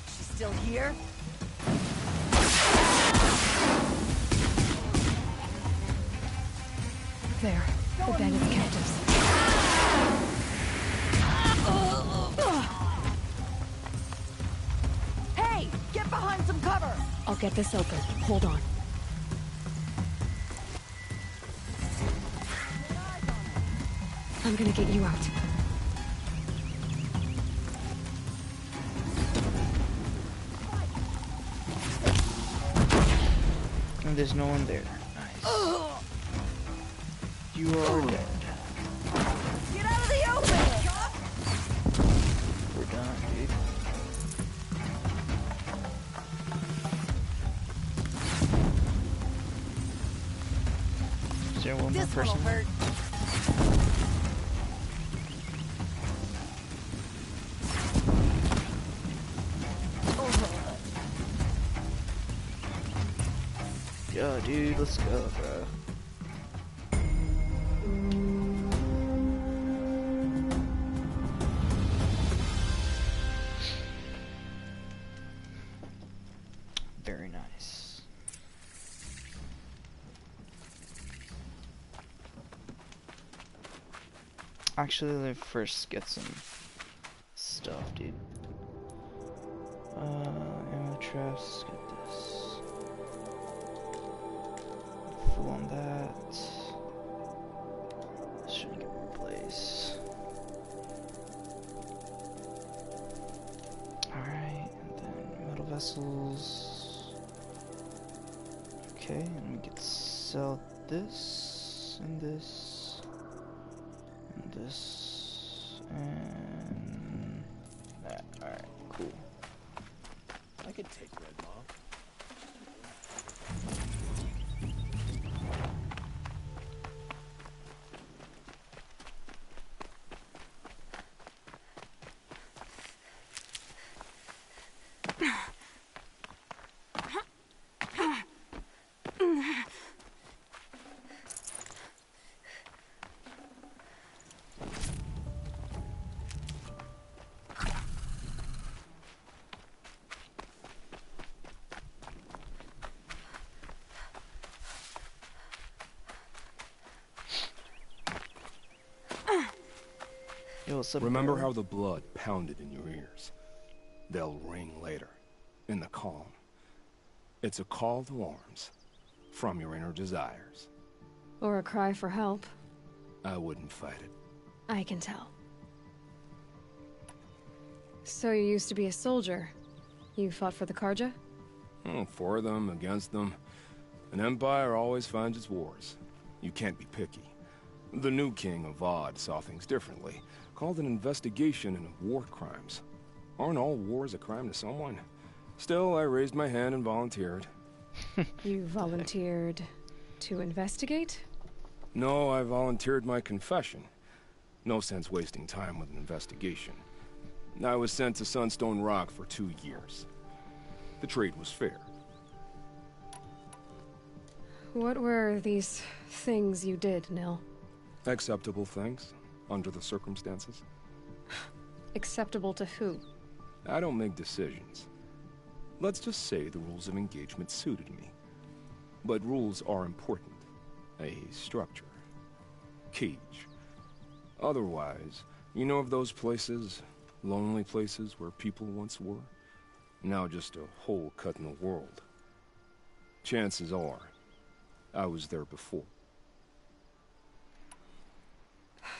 She's still here? There. The bandits' captives. Hey! Get behind some cover! I'll get this open. Hold on. I'm gonna get you out. And there's no one there. Nice. You are dead. Get out of the open! We're done, dude. Is there one more person? Hurt. Yo, dude, let's go, bro. Very nice. Actually, let's first get some stuff, dude. Ammo traps, get this. Full on that. Shouldn't get replaced. Alright, and then metal vessels. Okay, and we can sell this, and this, and this, and that. Alright, cool. I could take Red Maw. Yo, what's up, Remember bro? how the blood pounded in your ears? They'll ring later, in the calm. It's a call to arms, from your inner desires. Or a cry for help. I wouldn't fight it. I can tell. So you used to be a soldier. You fought for the Carja? For them, against them. An empire always finds its wars. You can't be picky. The new king of Avad saw things differently. Called an investigation into war crimes. Aren't all wars a crime to someone? Still, I raised my hand and volunteered. You volunteered to investigate? No, I volunteered my confession. No sense wasting time with an investigation. I was sent to Sunstone Rock for 2 years. The trade was fair. What were these things you did, Nil? Acceptable things, under the circumstances. Acceptable to who? I don't make decisions. Let's just say the rules of engagement suited me. But rules are important. A structure. Cage. Otherwise, you know of those places, lonely places where people once were? Now just a hole cut in the world. Chances are, I was there before.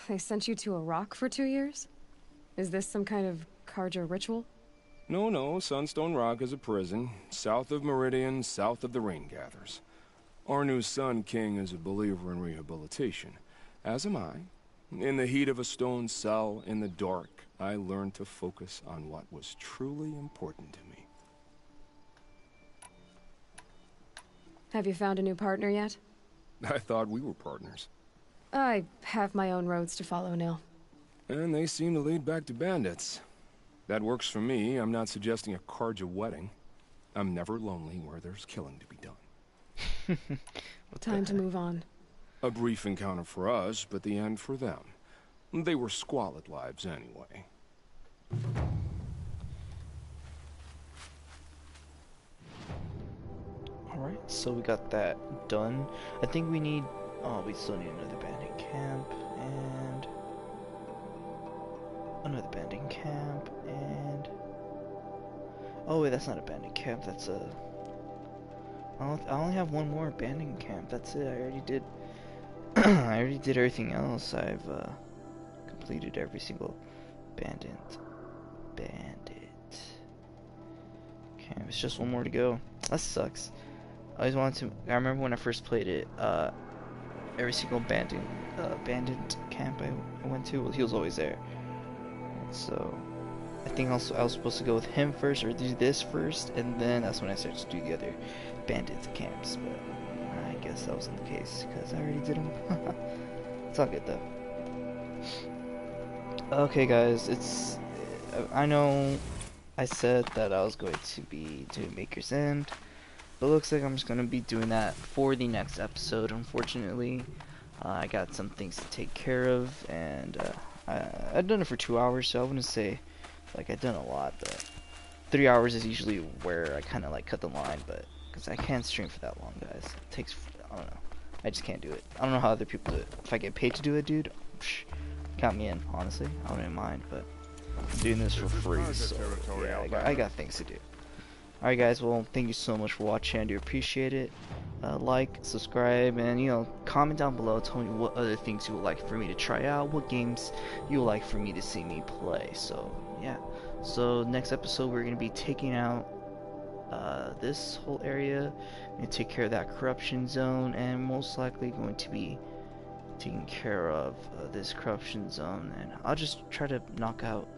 They sent you to a rock for 2 years? Is this some kind of Carja ritual? No, Sunstone Rock is a prison, south of Meridian, south of the Rain Gathers. Our new Sun King is a believer in rehabilitation, as am I. In the heat of a stone cell, in the dark, I learned to focus on what was truly important to me. Have you found a new partner yet? I thought we were partners. I have my own roads to follow, Nil. And they seem to lead back to bandits. That works for me. I'm not suggesting a Carja wedding. I'm never lonely where there's killing to be done. Time to move on. A brief encounter for us, but the end for them. They were squalid lives anyway. Alright, so we got that done. I think we need... Oh, we still need another bandit camp, and... Another bandit camp, and... Oh wait, that's not a bandit camp, that's a... I only have one more bandit camp, that's it, I already did... I already did everything else. I've completed every single bandit camp. It's just one more to go. That sucks. I always wanted to... I remember when I first played it, every single bandit camp I went to, well, he was always there. So I think also I was supposed to go with him first, or do this first, and then that's when I started to do the other bandit camps. But I guess that wasn't the case because I already did them. It's all good though. Okay, guys, it's... I know I said that I was going to be doing Maker's End, but it looks like I'm just going to be doing that for the next episode, unfortunately. I got some things to take care of, and I've done it for 2 hours, so I wouldn't say like I've done a lot, but 3 hours is usually where I kind of like cut the line, but because I can't stream for that long, guys. It takes, I don't know, I just can't do it. I don't know how other people do it. If I get paid to do it, dude, count me in, honestly. I wouldn't mind, but I'm doing this for free, so yeah, I got things to do. Alright guys, well, thank you so much for watching. I do appreciate it. Like, subscribe, and, you know, comment down below. Tell me what other things you would like for me to try out, what games you would like for me to see me play. So, yeah. So, next episode, we're going to be taking out this whole area and take care of that corruption zone, and most likely going to be taking care of this corruption zone, and I'll just try to knock out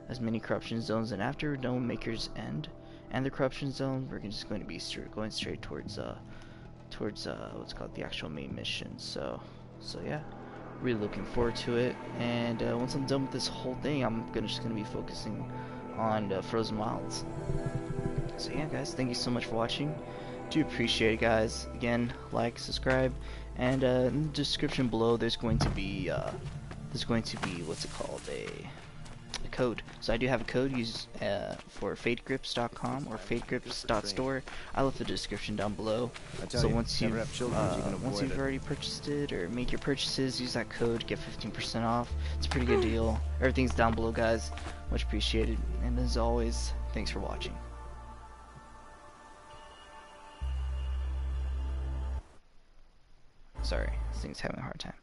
as many corruption zones, and after we're done with Maker's End and the corruption zone, we're just going to be going straight towards what's called the actual main mission. So yeah, really looking forward to it. And once I'm done with this whole thing, I'm just gonna be focusing on Frozen Wilds. So yeah, guys, thank you so much for watching. Do appreciate it, guys. Again, like, subscribe, and in the description below, there's going to be what's it called, a code. So I do have a code used for FadeGrips.com or FadeGrips.store. I left the description down below. So once you've already purchased it or make your purchases, use that code, get 15% off. It's a pretty good deal. Everything's down below, guys. Much appreciated. And as always, thanks for watching. Sorry, this thing's having a hard time.